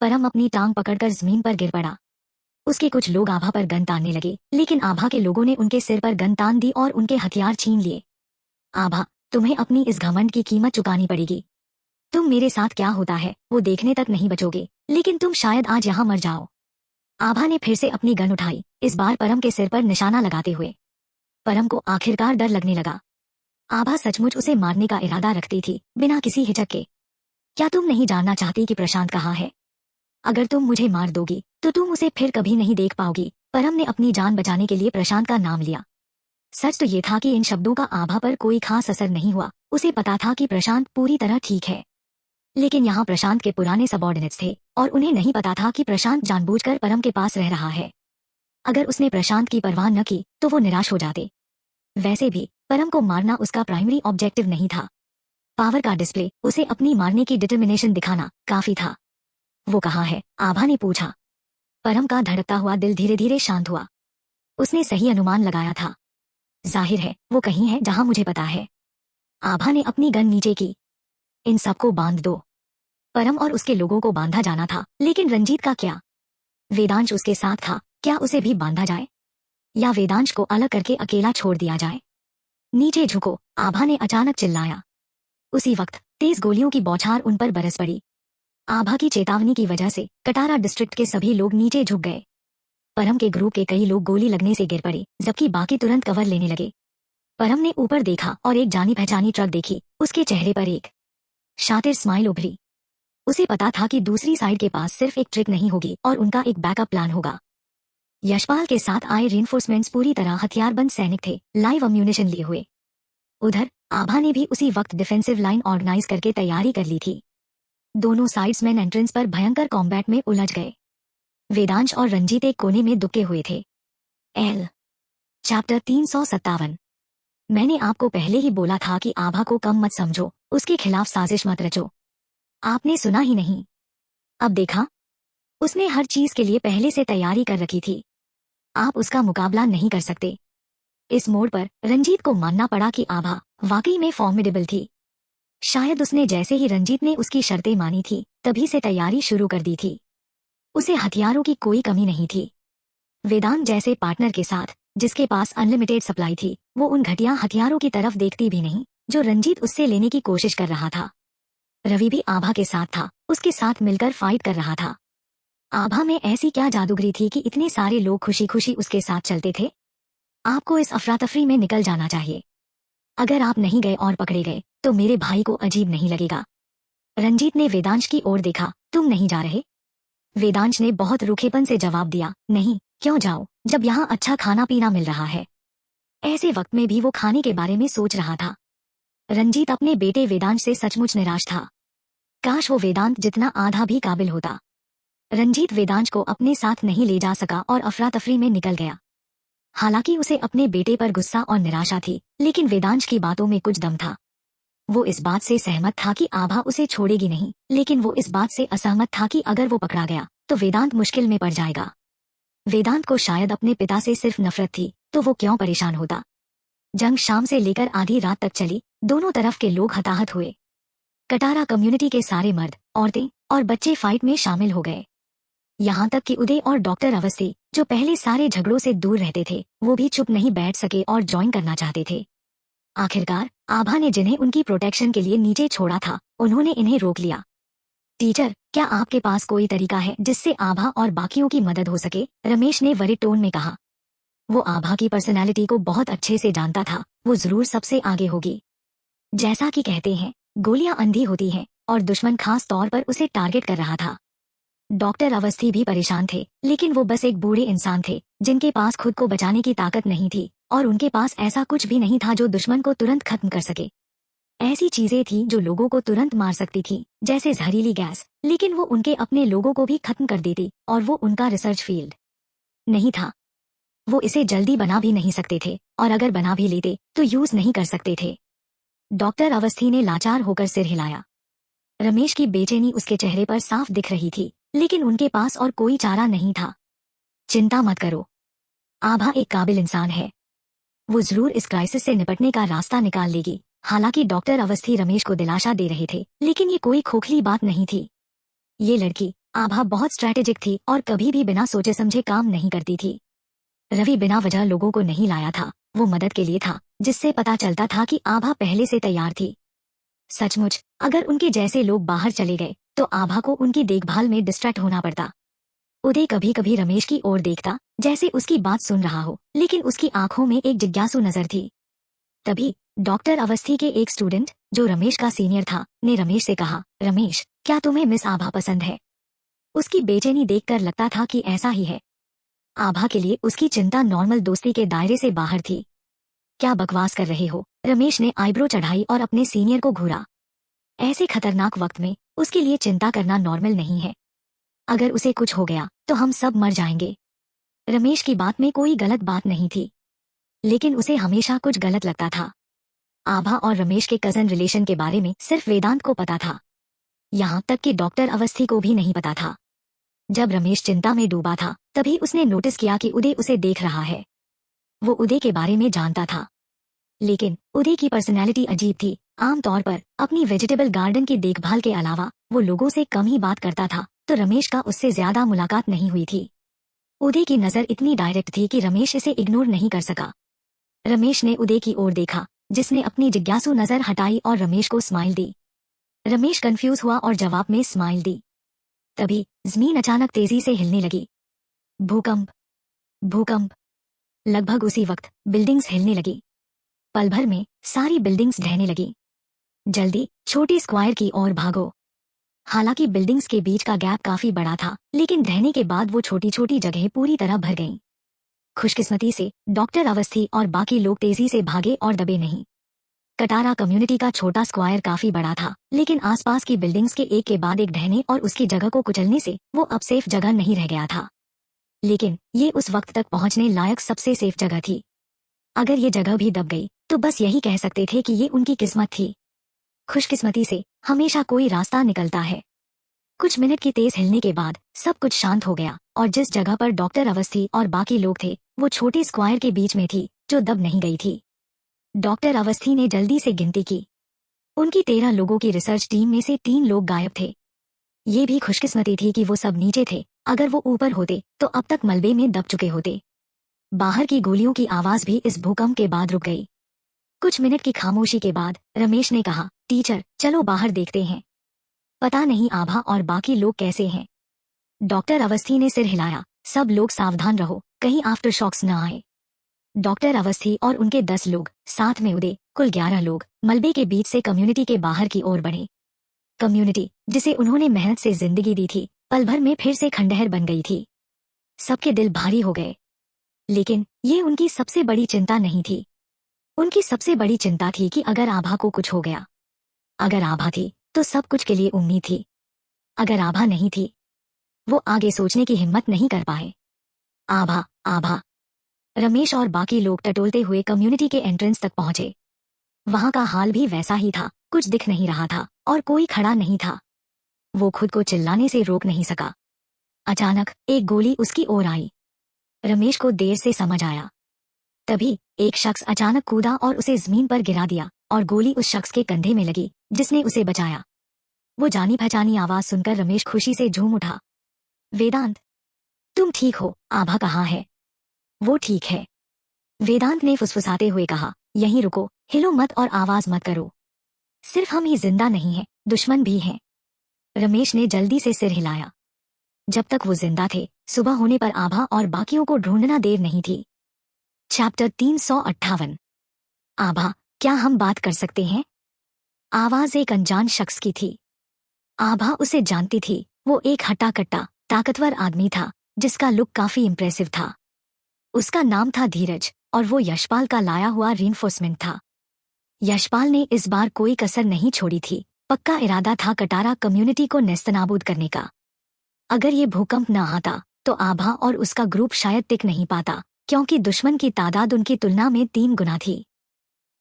परम अपनी टांग पकड़कर जमीन पर गिर पड़ा। उसके कुछ लोग आभा पर गन तानने लगे लेकिन आभा के लोगों ने उनके सिर पर गन तान दी और उनके हथियार छीन लिए। आभा, तुम्हें अपनी इस घमंड की कीमत चुकानी पड़ेगी। तुम मेरे साथ क्या होता है वो देखने तक नहीं बचोगे, लेकिन तुम शायद आज यहाँ मर जाओ। आभा ने फिर से अपनी गन उठाई, इस बार परम के सिर पर निशाना लगाते हुए। परम को आखिरकार डर लगने लगा। आभा सचमुच उसे मारने का इरादा रखती थी, बिना किसी हिचक के। क्या तुम नहीं जानना चाहती कि प्रशांत कहाँ है? अगर तुम मुझे मार दोगी तो तुम उसे फिर कभी नहीं देख पाओगी। परम ने अपनी जान बचाने के लिए प्रशांत का नाम लिया। सच तो ये था कि इन शब्दों का आभा पर कोई खास असर नहीं हुआ। उसे पता था कि प्रशांत पूरी तरह ठीक है, लेकिन यहाँ प्रशांत के पुराने सबॉर्डिनेट्स थे और उन्हें नहीं पता था कि प्रशांत जानबूझकर परम के पास रह रहा है। अगर उसने प्रशांत की परवाह न की तो वो निराश हो जाते। वैसे भी परम को मारना उसका प्राइमरी ऑब्जेक्टिव नहीं था। पावर का डिस्प्ले, उसे अपनी मारने की डिटर्मिनेशन दिखाना काफी था। वो कहाँ है? आभा ने पूछा। परम का धड़कता हुआ दिल धीरे धीरे शांत हुआ। उसने सही अनुमान लगाया था। जाहिर है वो कहीं है जहां मुझे पता है। आभा ने अपनी गन नीचे की। इन सबको बांध दो। परम और उसके लोगों को बांधा जाना था, लेकिन रंजीत का क्या? वेदांश उसके साथ था, क्या उसे भी बांधा जाए या वेदांश को अलग करके अकेला छोड़ दिया जाए? नीचे झुको, आभा ने अचानक चिल्लाया। उसी वक्त तेज गोलियों की बौछार उन पर बरस पड़ी। आभा की चेतावनी की वजह से कटारा डिस्ट्रिक्ट के सभी लोग नीचे झुक गए। परम के ग्रुप के कई लोग गोली लगने से गिर पड़े, जबकि बाकी तुरंत कवर लेने लगे। परम ने ऊपर देखा और एक जानी पहचानी ट्रक देखी। उसके चेहरे पर एक शातिर स्माइल उभरी। उसे पता था कि दूसरी साइड के पास सिर्फ एक ट्रिक नहीं होगी और उनका एक बैकअप प्लान होगा। यशपाल के साथ आए रेनफोर्समेंट्स पूरी तरह हथियारबंद सैनिक थे, लाइव अम्यूनिशन लिए हुए। उधर आभा ने भी उसी वक्त डिफेंसिव लाइन ऑर्गेनाइज करके तैयारी कर ली थी। दोनों साइड्स मेन एंट्रेंस पर भयंकर कॉम्बैट में उलझ गए। वेदांश और रंजीत एक कोने में दुबके हुए थे। L chapter 357। मैंने आपको पहले ही बोला था कि आभा को कम मत समझो, उसके खिलाफ साजिश मत रचो। आपने सुना ही नहीं। अब देखा, उसने हर चीज के लिए पहले से तैयारी कर रखी थी। आप उसका मुकाबला नहीं कर सकते। इस मोड़ पर रंजीत को मानना पड़ा कि आभा वाकई में फॉर्मिडेबल थी। शायद उसने जैसे ही रंजीत ने उसकी शर्तें मानी थी तभी से तैयारी शुरू कर दी थी। उसे हथियारों की कोई कमी नहीं थी। वेदांत जैसे पार्टनर के साथ जिसके पास अनलिमिटेड सप्लाई थी, वो उन घटिया हथियारों की तरफ देखती भी नहीं जो रंजीत उससे लेने की कोशिश कर रहा था। रवि भी आभा के साथ था, उसके साथ मिलकर फाइट कर रहा था। आभा में ऐसी क्या जादूगरी थी कि इतने सारे लोग खुशी खुशी उसके साथ चलते थे? आपको इस अफरा तफरी में निकल जाना चाहिए। अगर आप नहीं गए और पकड़े गए तो मेरे भाई को अजीब नहीं लगेगा। रंजीत ने वेदांश की ओर देखा। तुम नहीं जा रहे? वेदांश ने बहुत रूखेपन से जवाब दिया, नहीं, क्यों जाओ जब यहाँ अच्छा खाना पीना मिल रहा है। ऐसे वक्त में भी वो खाने के बारे में सोच रहा था। रंजीत अपने बेटे वेदांश से सचमुच निराश था। काश वो वेदांत जितना आधा भी काबिल होता। रंजीत वेदांश को अपने साथ नहीं ले जा सका और अफरा तफरी में निकल गया। हालांकि उसे अपने बेटे पर गुस्सा और निराशा थी, लेकिन वेदांश की बातों में कुछ दम था। वो इस बात से सहमत था कि आभा उसे छोड़ेगी नहीं, लेकिन वो इस बात से असहमत था कि अगर वो पकड़ा गया तो वेदांत मुश्किल में पड़ जाएगा। वेदांत को शायद अपने पिता से सिर्फ नफरत थी, तो वो क्यों परेशान होता। जंग शाम से लेकर आधी रात तक चली। दोनों तरफ के लोग हताहत हुए। कटारा कम्युनिटी के सारे मर्द, औरतें और बच्चे फाइट में शामिल हो गए। यहाँ तक कि उदय और डॉक्टर अवस्थी, जो पहले सारे झगड़ों से दूर रहते थे, वो भी चुप नहीं बैठ सके और ज्वाइन करना चाहते थे। आखिरकार आभा ने जिन्हें उनकी प्रोटेक्शन के लिए नीचे छोड़ा था, उन्होंने इन्हें रोक लिया। टीचर, क्या आपके पास कोई तरीका है जिससे आभा और बाकियों की मदद हो सके? रमेश ने वरिड टोन में कहा। वो आभा की पर्सनैलिटी को बहुत अच्छे से जानता था। वो जरूर सबसे आगे होगी। जैसा कि कहते हैं, गोलियां अंधी होती हैं, और दुश्मन खास तौर पर उसे टारगेट कर रहा था। डॉक्टर अवस्थी भी परेशान थे, लेकिन वो बस एक बूढ़े इंसान थे जिनके पास खुद को बचाने की ताकत नहीं थी, और उनके पास ऐसा कुछ भी नहीं था जो दुश्मन को तुरंत खत्म कर सके। ऐसी चीजें थी जो लोगों को तुरंत मार सकती थी, जैसे जहरीली गैस, लेकिन वो उनके अपने लोगों को भी खत्म कर देती, और वो उनका रिसर्च फील्ड नहीं था। वो इसे जल्दी बना भी नहीं सकते थे, और अगर बना भी लेते तो यूज नहीं कर सकते थे। डॉक्टर अवस्थी ने लाचार होकर सिर हिलाया। रमेश की बेचैनी उसके चेहरे पर साफ दिख रही थी, लेकिन उनके पास और कोई चारा नहीं था। चिंता मत करो, आभा एक काबिल इंसान है। वो जरूर इस क्राइसिस से निपटने का रास्ता निकाल लेगी। हालांकि डॉक्टर अवस्थी रमेश को दिलासा दे रहे थे, लेकिन ये कोई खोखली बात नहीं थी। ये लड़की आभा बहुत स्ट्रैटेजिक थी और कभी भी बिना सोचे समझे काम नहीं करती थी। रवि बिना वजह लोगों को नहीं लाया था, वो मदद के लिए था, जिससे पता चलता था कि आभा पहले से तैयार थी। सचमुच अगर उनके जैसे लोग बाहर चले गए तो आभा को उनकी देखभाल में डिस्ट्रैक्ट होना पड़ता। उदय कभी कभी रमेश की ओर देखता, जैसे उसकी बात सुन रहा हो, लेकिन उसकी आंखों में एक जिज्ञासु नजर थी। तभी डॉक्टर अवस्थी के एक स्टूडेंट, जो रमेश का सीनियर था, ने रमेश से कहा, रमेश, क्या तुम्हें मिस आभा पसंद है? उसकी बेचैनी देखकर लगता था कि ऐसा ही है। आभा के लिए उसकी चिंता नॉर्मल दोस्ती के दायरे से बाहर थी। क्या बकवास कर रहे हो? रमेश ने आईब्रो चढ़ाई और अपने सीनियर को घूरा। ऐसे खतरनाक वक्त में उसके लिए चिंता करना नॉर्मल नहीं है। अगर उसे कुछ हो गया तो हम सब मर जाएंगे। रमेश की बात में कोई गलत बात नहीं थी, लेकिन उसे हमेशा कुछ गलत लगता था। आभा और रमेश के कजन रिलेशन के बारे में सिर्फ वेदांत को पता था, यहाँ तक कि डॉक्टर अवस्थी को भी नहीं पता था। जब रमेश चिंता में डूबा था, तभी उसने नोटिस किया कि उदय उसे देख रहा है। वो उदय के बारे में जानता था, लेकिन उदय की पर्सनैलिटी अजीब थी। आमतौर पर अपनी वेजिटेबल गार्डन की देखभाल के अलावा वो लोगों से कम ही बात करता था, तो रमेश का उससे ज्यादा मुलाकात नहीं हुई थी। उदय की नजर इतनी डायरेक्ट थी कि रमेश इसे इग्नोर नहीं कर सका। रमेश ने उदय की ओर देखा, जिसने अपनी जिज्ञासु नजर हटाई और रमेश को स्माइल दी। रमेश कंफ्यूज हुआ और जवाब में स्माइल दी। तभी जमीन अचानक तेजी से हिलने लगी। भूकंप, भूकंप। लगभग उसी वक्त बिल्डिंग्स हिलने लगी। पल भर में सारी बिल्डिंग्स ढहने लगी। जल्दी छोटे स्क्वायर की ओर भागो। हालांकि बिल्डिंग्स के बीच का गैप काफी बड़ा था, लेकिन ढहने के बाद वो छोटी छोटी जगहें पूरी तरह भर गईं। खुशकिस्मती से डॉक्टर अवस्थी और बाकी लोग तेजी से भागे और दबे नहीं। कटारा कम्युनिटी का छोटा स्क्वायर काफी बड़ा था, लेकिन आसपास की बिल्डिंग्स के एक बाद एक ढहने और उसकी जगह को कुचलने से वो अब सेफ जगह नहीं रह गया था। लेकिन ये उस वक्त तक पहुंचने लायक सबसे सेफ जगह थी। अगर ये जगह भी दब गई तो बस यही कह सकते थे कि ये उनकी किस्मत थी। खुशकिस्मती से हमेशा कोई रास्ता निकलता है। कुछ मिनट की तेज हिलने के बाद सब कुछ शांत हो गया, और जिस जगह पर डॉक्टर अवस्थी और बाकी लोग थे, वो छोटे स्क्वायर के बीच में थी, जो दब नहीं गई थी। डॉक्टर अवस्थी ने जल्दी से गिनती की। उनकी 13 लोगों की रिसर्च टीम में से 3 लोग गायब थे। ये भी खुशकिस्मती थी कि वो सब नीचे थे, अगर वो ऊपर होते तो अब तक मलबे में दब चुके होते। बाहर की गोलियों की आवाज भी इस भूकंप के बाद रुक गई। कुछ मिनट की खामोशी के बाद रमेश ने कहा, टीचर, चलो बाहर देखते हैं। पता नहीं आभा और बाकी लोग कैसे हैं। डॉक्टर अवस्थी ने सिर हिलाया। सब लोग सावधान रहो, कहीं आफ्टर शॉक्स न आए। डॉक्टर अवस्थी और उनके 10 लोग, साथ में उदय, कुल 11 लोग मलबे के बीच से कम्युनिटी के बाहर की ओर बढ़े। कम्युनिटी, जिसे उन्होंने मेहनत से जिंदगी दी थी, पल भर में फिर से खंडहर बन गई थी। सबके दिल भारी हो गए, लेकिन ये उनकी सबसे बड़ी चिंता नहीं थी। उनकी सबसे बड़ी चिंता थी कि अगर आभा को कुछ हो गया। अगर आभा थी तो सब कुछ के लिए उम्मीद थी। अगर आभा नहीं थी, वो आगे सोचने की हिम्मत नहीं कर पाए। आभा, आभा। रमेश और बाकी लोग टटोलते हुए कम्युनिटी के एंट्रेंस तक पहुंचे। वहां का हाल भी वैसा ही था, कुछ दिख नहीं रहा था और कोई खड़ा नहीं था। वो खुद को चिल्लाने से रोक नहीं सका। अचानक एक गोली उसकी ओर आई। रमेश को देर से समझ आया। तभी एक शख्स अचानक कूदा और उसे जमीन पर गिरा दिया और गोली उस शख्स के कंधे में लगी जिसने उसे बचाया। वो जानी पहचानी आवाज सुनकर रमेश खुशी से झूम उठा। वेदांत, तुम ठीक हो? आभा कहाँ है? वो ठीक है, वेदांत ने फुसफुसाते हुए कहा। यहीं रुको, हिलो मत और आवाज मत करो। सिर्फ हम ही जिंदा नहीं हैं, दुश्मन भी हैं। रमेश ने जल्दी से सिर हिलाया। जब तक वो जिंदा थे, सुबह होने पर आभा और बाकियों को ढूंढना देर नहीं थी। चैप्टर 358। आभा, क्या हम बात कर सकते हैं? आवाज एक अनजान शख्स की थी। आभा उसे जानती थी। वो एक हट्टा कट्टा ताकतवर आदमी था जिसका लुक काफी इम्प्रेसिव था। उसका नाम था धीरज और वो यशपाल का लाया हुआ रीइंफोर्समेंट था। यशपाल ने इस बार कोई कसर नहीं छोड़ी थी। पक्का इरादा था कटारा कम्युनिटी को नेस्तनाबूद करने का। अगर ये भूकंप न आता तो आभा और उसका ग्रुप शायद टिक नहीं पाता, क्योंकि दुश्मन की तादाद उनकी तुलना में 3 गुना थी।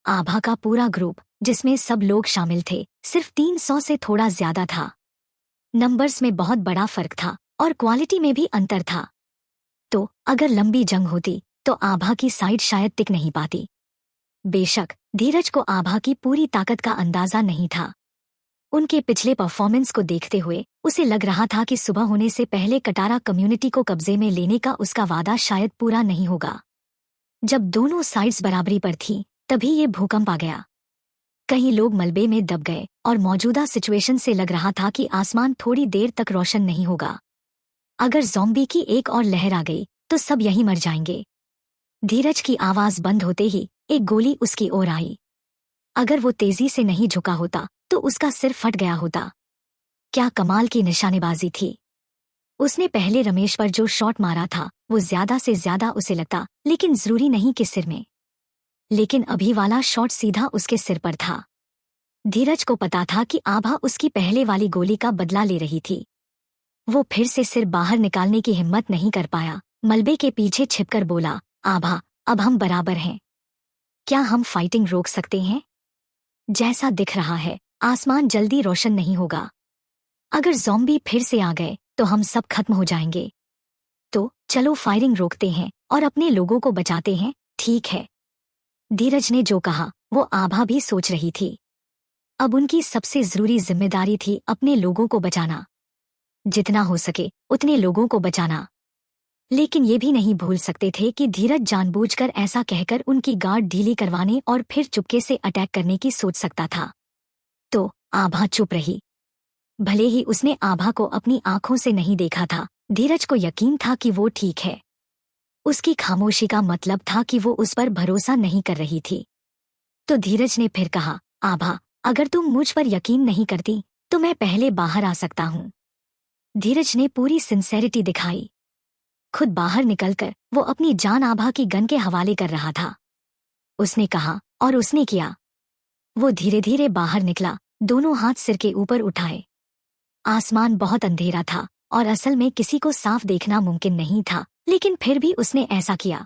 आभा का पूरा ग्रुप, जिसमें सब लोग शामिल थे, सिर्फ 300 से थोड़ा ज्यादा था। नंबर्स में बहुत बड़ा फर्क था और क्वालिटी में भी अंतर था। तो अगर लंबी जंग होती तो आभा की साइड शायद टिक नहीं पाती। बेशक धीरज को आभा की पूरी ताकत का अंदाजा नहीं था। उनके पिछले परफॉर्मेंस को देखते हुए उसे लग रहा था कि सुबह होने से पहले कटारा कम्युनिटी को कब्जे में लेने का उसका वादा शायद पूरा नहीं होगा। जब दोनों साइड्स बराबरी पर थीं, तभी ये भूकंप आ गया। कई लोग मलबे में दब गए और मौजूदा सिचुएशन से लग रहा था कि आसमान थोड़ी देर तक रोशन नहीं होगा। अगर ज़ॉम्बी की एक और लहर आ गई तो सब यहीं मर जाएंगे। धीरज की आवाज बंद होते ही एक गोली उसकी ओर आई। अगर वो तेजी से नहीं झुका होता तो उसका सिर फट गया होता। क्या कमाल की निशानेबाजी थी। उसने पहले रमेश पर जो शॉट मारा था वो ज्यादा से ज्यादा उसे लगता, लेकिन जरूरी नहीं कि सिर में। लेकिन अभी वाला शॉट सीधा उसके सिर पर था। धीरज को पता था कि आभा उसकी पहले वाली गोली का बदला ले रही थी। वो फिर से सिर बाहर निकालने की हिम्मत नहीं कर पाया। मलबे के पीछे छिपकर बोला, आभा, अब हम बराबर हैं। क्या हम फाइटिंग रोक सकते हैं? जैसा दिख रहा है आसमान जल्दी रोशन नहीं होगा। अगर ज़ॉम्बी फिर से आ गए तो हम सब खत्म हो जाएंगे। तो चलो फायरिंग रोकते हैं और अपने लोगों को बचाते हैं, ठीक है? धीरज ने जो कहा वो आभा भी सोच रही थी। अब उनकी सबसे जरूरी जिम्मेदारी थी अपने लोगों को बचाना। जितना हो सके उतने लोगों को बचाना। लेकिन ये भी नहीं भूल सकते थे कि धीरज जानबूझकर ऐसा कहकर उनकी गार्ड ढीली करवाने और फिर चुपके से अटैक करने की सोच सकता था। तो आभा चुप रही। भले ही उसने आभा को अपनी आंखों से नहीं देखा था, धीरज को यकीन था कि वो ठीक है। उसकी खामोशी का मतलब था कि वो उस पर भरोसा नहीं कर रही थी। तो धीरज ने फिर कहा, आभा, अगर तुम मुझ पर यकीन नहीं करती तो मैं पहले बाहर आ सकता हूँ। धीरज ने पूरी सिंसेरिटी दिखाई। खुद बाहर निकलकर वो अपनी जान आभा की गन के हवाले कर रहा था। उसने कहा और उसने किया। वो धीरे धीरे बाहर निकला, दोनों हाथ सिर के ऊपर उठाए। आसमान बहुत अंधेरा था और असल में किसी को साफ देखना मुमकिन नहीं था, लेकिन फिर भी उसने ऐसा किया।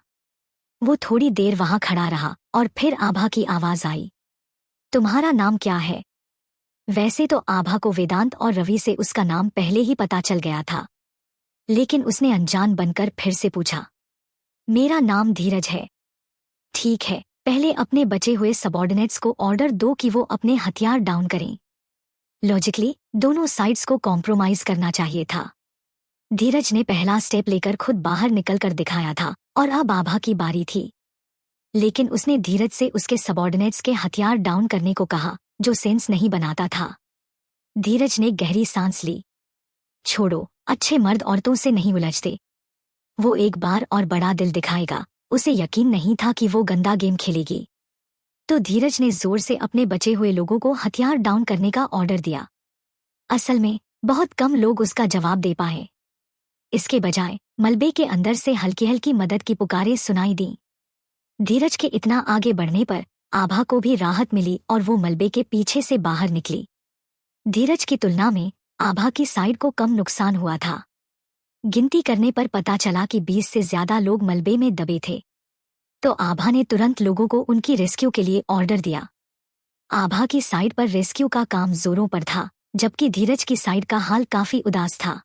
वो थोड़ी देर वहां खड़ा रहा और फिर आभा की आवाज आई, तुम्हारा नाम क्या है? वैसे तो आभा को वेदांत और रवि से उसका नाम पहले ही पता चल गया था, लेकिन उसने अनजान बनकर फिर से पूछा। मेरा नाम धीरज है। ठीक है, पहले अपने बचे हुए सबऑर्डिनेट्स को ऑर्डर दो कि वो अपने हथियार डाउन करें। लॉजिकली दोनों साइड्स को कॉम्प्रोमाइज करना चाहिए था। धीरज ने पहला स्टेप लेकर खुद बाहर निकलकर दिखाया था और अब आभा की बारी थी। लेकिन उसने धीरज से उसके सबऑर्डिनेट्स के हथियार डाउन करने को कहा, जो सेंस नहीं बनाता था। धीरज ने गहरी सांस ली। छोड़ो, अच्छे मर्द औरतों से नहीं उलझते। वो एक बार और बड़ा दिल दिखाएगा। उसे यकीन नहीं था कि वो गंदा गेम खेलेगी। तो धीरज ने जोर से अपने बचे हुए लोगों को हथियार डाउन करने का ऑर्डर दिया। असल में बहुत कम लोग उसका जवाब दे पाए। इसके बजाय मलबे के अंदर से हल्की हल्की मदद की पुकारें सुनाई दी। धीरज के इतना आगे बढ़ने पर आभा को भी राहत मिली और वो मलबे के पीछे से बाहर निकली। धीरज की तुलना में आभा की साइड को कम नुकसान हुआ था। गिनती करने पर पता चला कि 20 से ज्यादा लोग मलबे में दबे थे। तो आभा ने तुरंत लोगों को उनकी रेस्क्यू के लिए ऑर्डर दिया। आभा की साइड पर रेस्क्यू का काम जोरों पर था, जबकि धीरज की साइड का हाल काफी उदास था।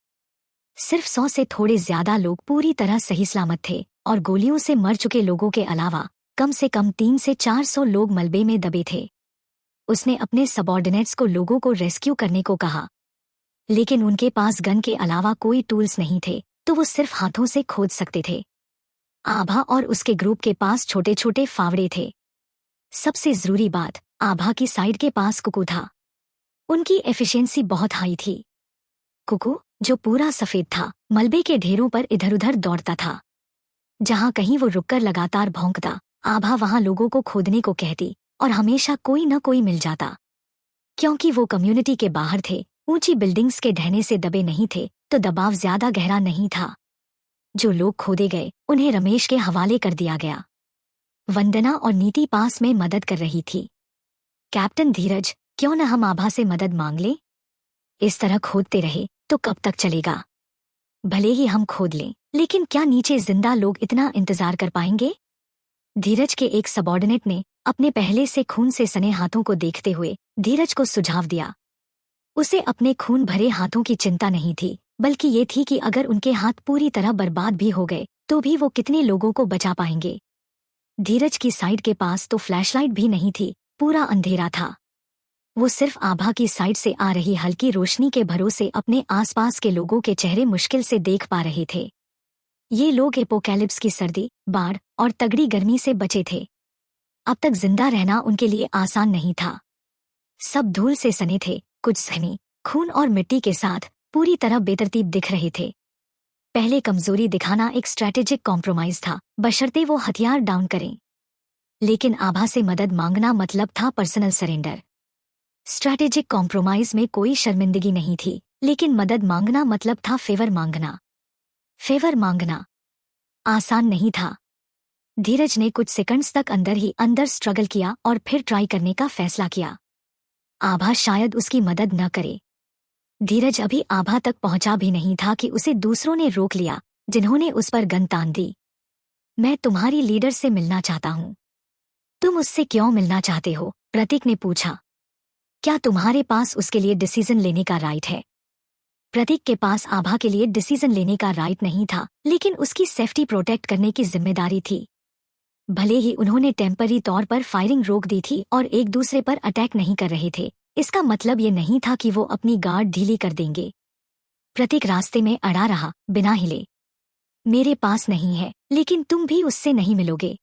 सिर्फ 100 से थोड़े ज्यादा लोग पूरी तरह सही सलामत थे और गोलियों से मर चुके लोगों के अलावा कम से कम 300 से 400 लोग मलबे में दबे थे। उसने अपने सबॉर्डिनेट्स को लोगों को रेस्क्यू करने को कहा, लेकिन उनके पास गन के अलावा कोई टूल्स नहीं थे, तो वो सिर्फ हाथों से खोद सकते थे। आभा और उसके ग्रुप के पास छोटे छोटे फावड़े थे। सबसे जरूरी बात, आभा की साइड के पास कुकू था। उनकी एफिशिएंसी बहुत हाई थी। कुकू, जो पूरा सफेद था, मलबे के ढेरों पर इधर उधर दौड़ता था। जहां कहीं वो रुककर लगातार भौंकता, आभा वहां लोगों को खोदने को कहती और हमेशा कोई न कोई मिल जाता। क्योंकि वो कम्युनिटी के बाहर थे, ऊंची बिल्डिंग्स के ढहने से दबे नहीं थे, तो दबाव ज्यादा गहरा नहीं था। जो लोग खोदे गए उन्हें रमेश के हवाले कर दिया गया। वंदना और नीति पास में मदद कर रही थी। कैप्टन धीरज, क्यों न हम आभा से मदद मांग लें? इस तरह खोदते रहे तो कब तक चलेगा? भले ही हम खोद लें, लेकिन क्या नीचे जिंदा लोग इतना इंतजार कर पाएंगे? धीरज के एक सबॉर्डिनेट ने अपने पहले से खून से सने हाथों को देखते हुए धीरज को सुझाव दिया। उसे अपने खून भरे हाथों की चिंता नहीं थी, बल्कि ये थी कि अगर उनके हाथ पूरी तरह बर्बाद भी हो गए तो भी वो कितने लोगों को बचा पाएंगे। धीरज की साइड के पास तो फ्लैशलाइट भी नहीं थी, पूरा अंधेरा था। वो सिर्फ आभा की साइड से आ रही हल्की रोशनी के भरोसे अपने आसपास के लोगों के चेहरे मुश्किल से देख पा रहे थे। ये लोग एपोकैलिप्स की सर्दी, बाढ़ और तगड़ी गर्मी से बचे थे। अब तक जिंदा रहना उनके लिए आसान नहीं था। सब धूल से सने थे, कुछ सहनी, खून और मिट्टी के साथ पूरी तरह बेतरतीब दिख रहे थे। पहले कमजोरी दिखाना एक स्ट्रैटेजिक कॉम्प्रोमाइज था, बशर्ते वो हथियार डाउन करें। लेकिन आभा से मदद मांगना मतलब था पर्सनल सरेंडर। स्ट्रैटेजिक कॉम्प्रोमाइज में कोई शर्मिंदगी नहीं थी, लेकिन मदद मांगना मतलब था फेवर मांगना। फेवर मांगना आसान नहीं था। धीरज ने कुछ सेकंड्स तक अंदर ही अंदर स्ट्रगल किया और फिर ट्राई करने का फैसला किया। आभा शायद उसकी मदद न करे। धीरज अभी आभा तक पहुंचा भी नहीं था कि उसे दूसरों ने रोक लिया, जिन्होंने उस पर गन तान दी। मैं तुम्हारी लीडर से मिलना चाहता हूं। तुम उससे क्यों मिलना चाहते हो? प्रतीक ने पूछा। क्या तुम्हारे पास उसके लिए डिसीजन लेने का राइट है? प्रतीक के पास आभा के लिए डिसीजन लेने का राइट नहीं था, लेकिन उसकी सेफ्टी प्रोटेक्ट करने की जिम्मेदारी थी। भले ही उन्होंने टेम्पररी तौर पर फायरिंग रोक दी थी और एक दूसरे पर अटैक नहीं कर रहे थे, इसका मतलब ये नहीं था कि वो अपनी गार्ड ढीली कर देंगे। प्रतीक रास्ते में अड़ा रहा, बिना हिले। मेरे पास नहीं है, लेकिन तुम भी उससे नहीं मिलोगे।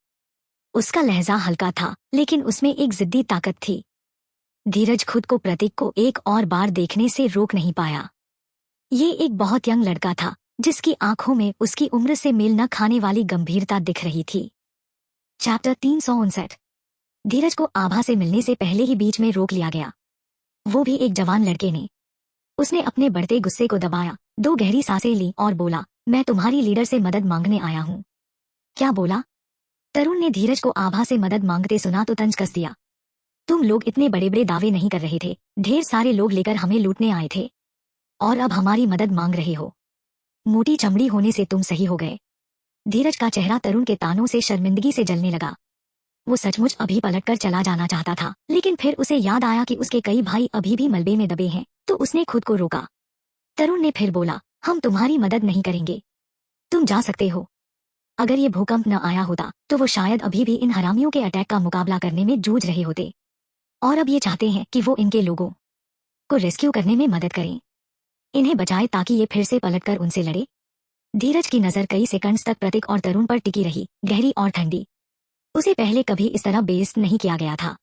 उसका लहजा हल्का था, लेकिन उसमें एक जिद्दी ताकत थी। धीरज खुद को प्रतीक को एक और बार देखने से रोक नहीं पाया। ये एक बहुत यंग लड़का था, जिसकी आंखों में उसकी उम्र से मेल न खाने वाली गंभीरता दिख रही थी। चैप्टर 359। धीरज को आभा से मिलने से पहले ही बीच में रोक लिया गया, वो भी एक जवान लड़के ने। उसने अपने बढ़ते गुस्से को दबाया, 2 गहरी सांसें ली और बोला, मैं तुम्हारी लीडर से मदद मांगने आया हूँ। क्या बोला? तरुण ने धीरज को आभा से मदद मांगते सुना तो तंज कस दिया। तुम लोग इतने बड़े बड़े दावे नहीं कर रहे थे, ढेर सारे लोग लेकर हमें लूटने आए थे, और अब हमारी मदद मांग रहे हो। मोटी चमड़ी होने से तुम सही हो गए। धीरज का चेहरा तरुण के तानों से शर्मिंदगी से जलने लगा। वो सचमुच अभी पलटकर चला जाना चाहता था, लेकिन फिर उसे याद आया कि उसके कई भाई अभी भी मलबे में दबे हैं, तो उसने खुद को रोका। तरुण ने फिर बोला, हम तुम्हारी मदद नहीं करेंगे, तुम जा सकते हो। अगर ये भूकंप न आया होता तो वो शायद अभी भी इन हरामियों के अटैक का मुकाबला करने में जूझ रहे होते, और अब ये चाहते हैं कि वो इनके लोगों को रेस्क्यू करने में मदद करें, इन्हें बचाए ताकि ये फिर से पलटकर उनसे लड़े। धीरज की नजर कई सेकंड्स तक प्रतीक और तरुण पर टिकी रही, गहरी और ठंडी। उसे पहले कभी इस तरह बेइज्जत नहीं किया गया था।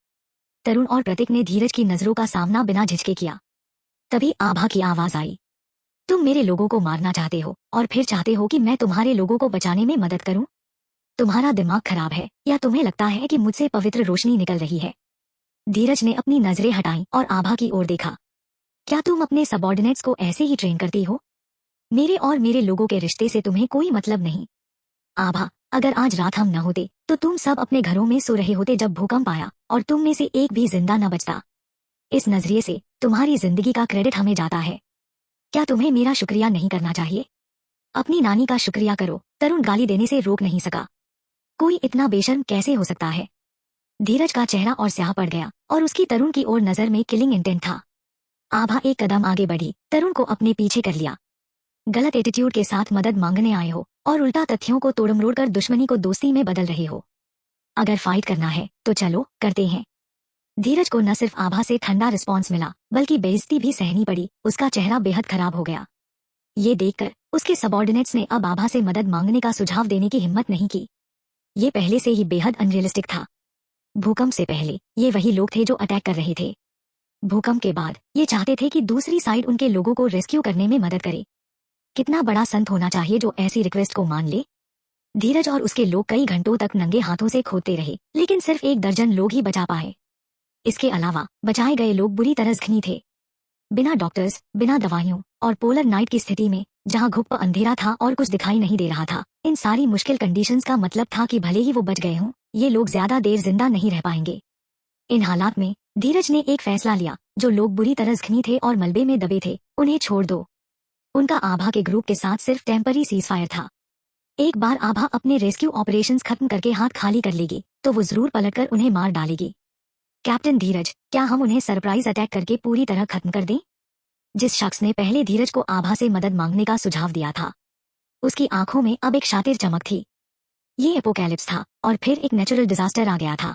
तरुण और प्रतीक ने धीरज की नजरों का सामना बिना झिझके किया। तभी आभा की आवाज आई, तुम मेरे लोगों को मारना चाहते हो और फिर चाहते हो कि मैं तुम्हारे लोगों को बचाने में मदद करूं? तुम्हारा दिमाग खराब है, या तुम्हें लगता है कि मुझसे पवित्र रोशनी निकल रही है? धीरज ने अपनी नजरें हटाई और आभा की ओर देखा। क्या तुम अपने सबॉर्डिनेट्स को ऐसे ही ट्रेन करती हो? मेरे और मेरे लोगों के रिश्ते से तुम्हें कोई मतलब नहीं। आभा, अगर आज रात हम न होते तो तुम सब अपने घरों में सो रहे होते जब भूकंप आया, और तुम में से एक भी जिंदा न बचता। इस नजरिए से तुम्हारी जिंदगी का क्रेडिट हमें जाता है। क्या तुम्हें मेरा शुक्रिया नहीं करना चाहिए? अपनी नानी का शुक्रिया करो। तरुण गाली देने से रोक नहीं सका। कोई इतना बेशर्म कैसे हो सकता है? धीरज का चेहरा और स्याह पड़ गया और उसकी तरुण की ओर नजर में किलिंग इंटेंट था। आभा एक कदम आगे बढ़ी, तरुण को अपने पीछे कर लिया। गलत एटीट्यूड के साथ मदद मांगने आए हो और उल्टा तथ्यों को तोड़मरोड़ कर दुश्मनी को दोस्ती में बदल रहे हो। अगर फाइट करना है तो चलो करते हैं। धीरज को न सिर्फ आभा से ठंडा रिस्पॉन्स मिला बल्कि बेइज्जती भी सहनी पड़ी। उसका चेहरा बेहद खराब हो गया। ये देखकर उसके सबॉर्डिनेट्स ने अब आभा से मदद मांगने का सुझाव देने की हिम्मत नहीं की। ये पहले से ही बेहद अनरियलिस्टिक था। भूकंप से पहले ये वही लोग थे जो अटैक कर रहे थे। भूकंप के बाद ये चाहते थे कि दूसरी साइड उनके लोगों को रेस्क्यू करने में मदद करे। कितना बड़ा संत होना चाहिए जो ऐसी रिक्वेस्ट को मान ले। धीरज और उसके लोग कई घंटों तक नंगे हाथों से खोदते रहे, लेकिन सिर्फ 1 दर्जन लोग ही बचा पाए। इसके अलावा बचाए गए लोग बुरी तरह जख्मी थे। बिना डॉक्टर्स, बिना दवाइयों और पोलर नाइट की स्थिति में, जहां घुप अंधेरा था और कुछ दिखाई नहीं दे रहा था, इन सारी मुश्किल कंडीशंस का मतलब था कि भले ही वो बच गए हों, ये लोग ज्यादा देर जिंदा नहीं रह पाएंगे। इन हालात में धीरज ने एक फैसला लिया। जो लोग बुरी तरह जख्मी थे और मलबे में दबे थे, उन्हें छोड़ दो। उनका आभा के ग्रुप के साथ सिर्फ टेम्पररी सीजफायर था। एक बार आभा अपने रेस्क्यू ऑपरेशंस खत्म करके हाथ खाली कर लेगी तो वो जरूर पलटकर उन्हें मार डालेगी। कैप्टन धीरज, क्या हम उन्हें सरप्राइज अटैक करके पूरी तरह खत्म कर दें? जिस शख्स ने पहले धीरज को आभा से मदद मांगने का सुझाव दिया था, उसकी आंखों में अब एक शातिर चमक थी। ये एपोकैलिप्स था और फिर एक नेचुरल डिजास्टर आ गया था।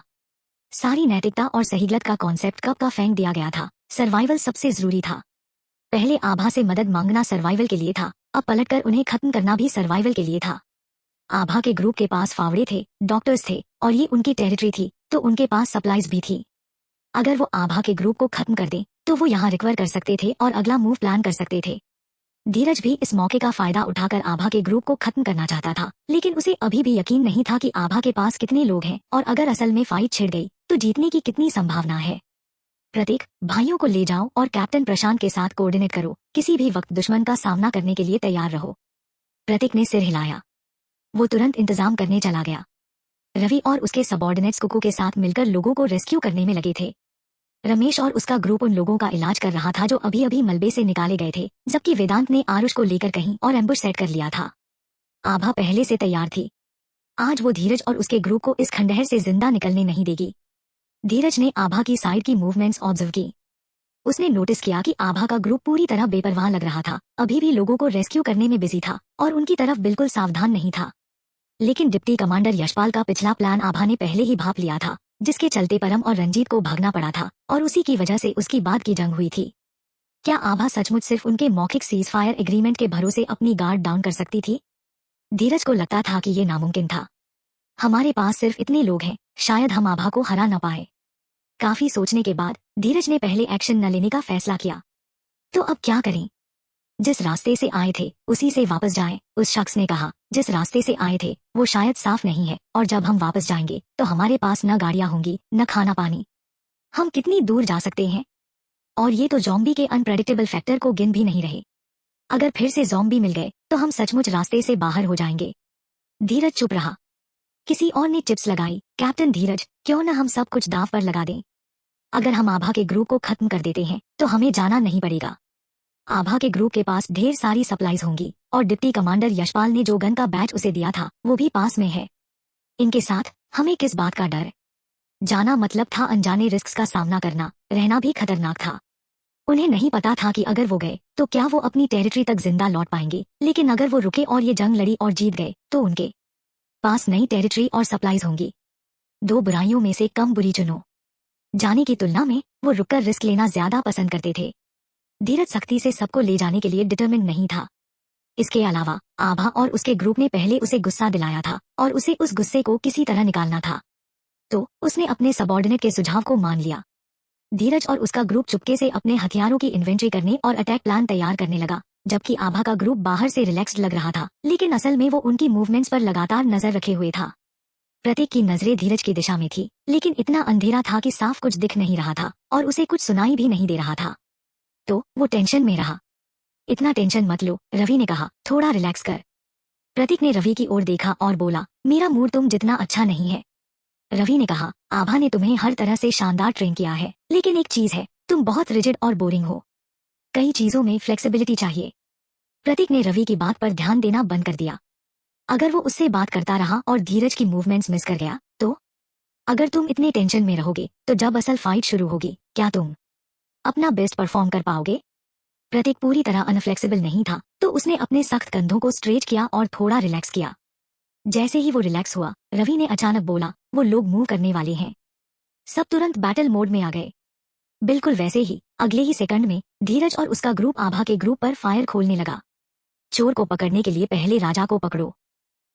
सारी नैतिकता और सहीगलत का कॉन्सेप्ट कब का फेंक दिया गया था। सर्वाइवल सबसे जरूरी था। पहले आभा से मदद मांगना सर्वाइवल के लिए था, अब पलटकर उन्हें खत्म करना भी सर्वाइवल के लिए था। आभा के ग्रुप के पास फावड़े थे, डॉक्टर्स थे और ये उनकी टेरिटरी थी, तो उनके पास सप्लाईज भी थी। अगर वो आभा के ग्रुप को खत्म कर दें तो वो यहाँ रिकवर कर सकते थे और अगला मूव प्लान कर सकते थे। धीरज भी इस मौके का फायदा उठाकर आभा के ग्रुप को खत्म करना चाहता था, लेकिन उसे अभी भी यकीन नहीं था कि आभा के पास कितने लोग हैं और अगर असल में फाइट छिड़ गई तो जीतने की कितनी संभावना है। प्रतीक, भाइयों को ले जाओ और कैप्टन प्रशांत के साथ कोऑर्डिनेट करो। किसी भी वक्त दुश्मन का सामना करने के लिए तैयार रहो। प्रतीक ने सिर हिलाया। वो तुरंत इंतजाम करने चला गया। रवि और उसके सबॉर्डिनेट्स कुकू के साथ मिलकर लोगों को रेस्क्यू करने में लगे थे। रमेश और उसका ग्रुप उन लोगों का इलाज कर रहा था जो अभी अभी मलबे से निकाले गए थे, जबकि वेदांत ने आरुष को लेकर कहीं और एम्बुश सेट कर लिया था। आभा पहले से तैयार थी। आज वो धीरज और उसके ग्रुप को इस खंडहर से जिंदा निकलने नहीं देगी। धीरज ने आभा की साइड की मूवमेंट्स ऑब्जर्व की। उसने नोटिस किया कि आभा का ग्रुप पूरी तरह बेपरवाह लग रहा था, अभी भी लोगों को रेस्क्यू करने में बिजी था और उनकी तरफ बिल्कुल सावधान नहीं था। लेकिन डिप्टी कमांडर यशपाल का पिछला प्लान आभा ने पहले ही भाप लिया था, जिसके चलते परम और रंजीत को भागना पड़ा था और उसी की वजह से उसकी बाद की जंग हुई थी। क्या आभा सचमुच सिर्फ उनके मौखिक सीज फायर एग्रीमेंट के भरोसे अपनी गार्ड डाउन कर सकती थी? धीरज को लगता था कि ये नामुमकिन था। हमारे पास सिर्फ इतने लोग हैं, शायद हम आभा को हरा न पाए। काफी सोचने के बाद धीरज ने पहले एक्शन न लेने का फैसला किया। तो अब क्या करें? जिस रास्ते से आए थे उसी से वापस जाएं, उस शख्स ने कहा। जिस रास्ते से आए थे वो शायद साफ नहीं है और जब हम वापस जाएंगे तो हमारे पास न गाड़ियां होंगी न खाना पानी। हम कितनी दूर जा सकते हैं? और ये तो जॉम्बी के अनप्रेडिक्टेबल फैक्टर को गिन भी नहीं रहे। अगर फिर से जॉम्बी मिल गए तो हम सचमुच रास्ते से बाहर हो जाएंगे। धीरज चुप रहा। किसी और ने टिप्स लगाई। कैप्टन धीरज, क्यों न हम सब कुछ दांव पर लगा दें? अगर हम आभा के ग्रुप को खत्म कर देते हैं तो हमें जाना नहीं पड़ेगा। आभा के ग्रुप के पास ढेर सारी सप्लाईज होंगी और डिप्टी कमांडर यशपाल ने जो गन का बैच उसे दिया था वो भी पास में है। इनके साथ हमें किस बात का डर? जाना मतलब था अनजाने रिस्क का सामना करना, रहना भी खतरनाक था। उन्हें नहीं पता था कि अगर वो गए तो क्या वो अपनी टेरिटरी तक जिंदा लौट पाएंगे, लेकिन अगर वो रुके और ये जंग लड़ी और जीत गए तो उनके पास नई टेरिटरी और सप्लाईज होंगी। 2 बुराइयों में से कम बुरी चुनो। जाने की तुलना में वो रुककर रिस्क लेना ज्यादा पसंद करते थे। धीरज सख्ती से सबको ले जाने के लिए डिटरमिन नहीं था। इसके अलावा आभा और उसके ग्रुप ने पहले उसे गुस्सा दिलाया था और उसे उस गुस्से को किसी तरह निकालना था, तो उसने अपने सबॉर्डिनेट के सुझाव को मान लिया। धीरज और उसका ग्रुप चुपके से अपने हथियारों की इन्वेंट्री करने और अटैक प्लान तैयार करने लगा, जबकि आभा का ग्रुप बाहर से रिलैक्स्ड लग रहा था, लेकिन असल में वो उनकी मूवमेंट्स पर लगातार नजर रखे हुए था। प्रतीक की नजरें धीरज की दिशा में थी, लेकिन इतना अंधेरा था कि साफ कुछ दिख नहीं रहा था और उसे कुछ सुनाई भी नहीं दे रहा था। तो वो टेंशन में रहा। इतना टेंशन मत लो, रवि ने कहा, थोड़ा रिलैक्स कर। प्रतीक ने रवि की ओर देखा और बोला, मेरा मूड तुम जितना अच्छा नहीं है। रवि ने कहा, आभा ने तुम्हें हर तरह से शानदार ट्रेन किया है, लेकिन एक चीज है, तुम बहुत रिजिड और बोरिंग हो। कई चीजों में फ्लेक्सिबिलिटी चाहिए। प्रतीक ने रवि की बात पर ध्यान देना बंद कर दिया। अगर वो उससे बात करता रहा और धीरज की मूवमेंट्स मिस कर गया तो अगर तुम इतने टेंशन में रहोगे तो जब असल फाइट शुरू होगी क्या तुम अपना बेस्ट परफॉर्म कर पाओगे? प्रतीक पूरी तरह अनफ्लेक्सिबल नहीं था, तो उसने अपने सख्त कंधों को स्ट्रेच किया और थोड़ा रिलैक्स किया। जैसे ही वो रिलैक्स हुआ, रवि ने अचानक बोला, वो लोग मूव करने वाले हैं। सब तुरंत बैटल मोड में आ गए। बिल्कुल वैसे ही अगले ही सेकंड में धीरज और उसका ग्रुप आभा के ग्रुप पर फायर खोलने लगा। चोर को पकड़ने के लिए पहले राजा को पकड़ो।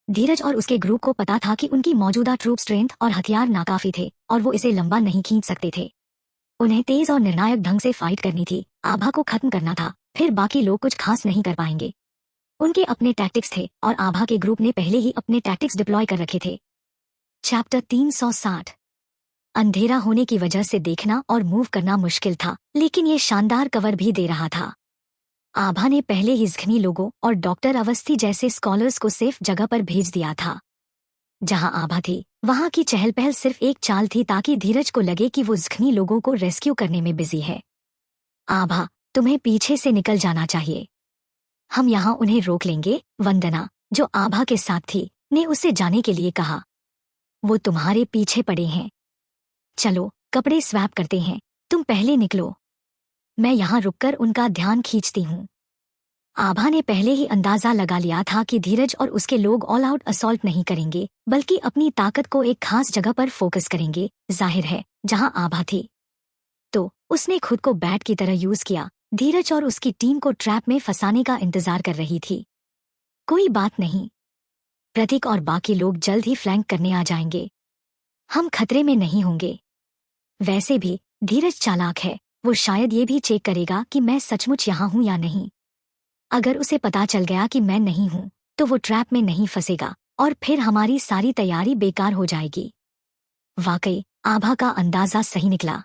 धीरज और उसके ग्रुप को पता था कि उनकी मौजूदा ट्रूप स्ट्रेंथ और हथियार नाकाफी थे और वो इसे लंबा नहीं खींच सकते थे। उन्हें तेज और निर्णायक ढंग से फाइट करनी थी, आभा को खत्म करना था, फिर बाकी लोग कुछ खास नहीं कर पाएंगे। उनके अपने टैक्टिक्स थे और आभा के ग्रुप ने पहले ही अपने टैक्टिक्स डिप्लॉय कर रखे थे। चैप्टर 360। अंधेरा होने की वजह से देखना और मूव करना मुश्किल था, लेकिन ये शानदार कवर भी दे रहा था। आभा ने पहले ही जख्मी लोगों और डॉक्टर अवस्थी जैसे स्कॉलर्स को सेफ जगह पर भेज दिया था। जहां आभा थी वहां की चहल पहल सिर्फ एक चाल थी ताकि धीरज को लगे कि वो जख्मी लोगों को रेस्क्यू करने में बिजी है। आभा, तुम्हें पीछे से निकल जाना चाहिए। हम यहाँ उन्हें रोक लेंगे। वंदना, जो आभा के साथ थी, ने उससे जाने के लिए कहा। वो तुम्हारे पीछे पड़े हैं। चलो कपड़े स्वैप करते हैं, तुम पहले निकलो। मैं यहाँ रुककर उनका ध्यान खींचती हूँ। आभा ने पहले ही अंदाजा लगा लिया था कि धीरज और उसके लोग ऑल आउट असॉल्ट नहीं करेंगे, बल्कि अपनी ताकत को एक खास जगह पर फोकस करेंगे, जाहिर है जहां आभा थी। तो उसने खुद को बैट की तरह यूज किया। धीरज और उसकी टीम को ट्रैप में फंसाने का इंतजार कर रही थी। कोई बात नहीं, प्रतीक और बाकी लोग जल्द ही फ्लैंक करने आ जाएंगे। हम खतरे में नहीं होंगे। वैसे भी धीरज चालाक है, वो शायद ये भी चेक करेगा कि मैं सचमुच यहाँ हूँ या नहीं। अगर उसे पता चल गया कि मैं नहीं हूं, तो वो ट्रैप में नहीं फंसेगा और फिर हमारी सारी तैयारी बेकार हो जाएगी। वाकई आभा का अंदाजा सही निकला।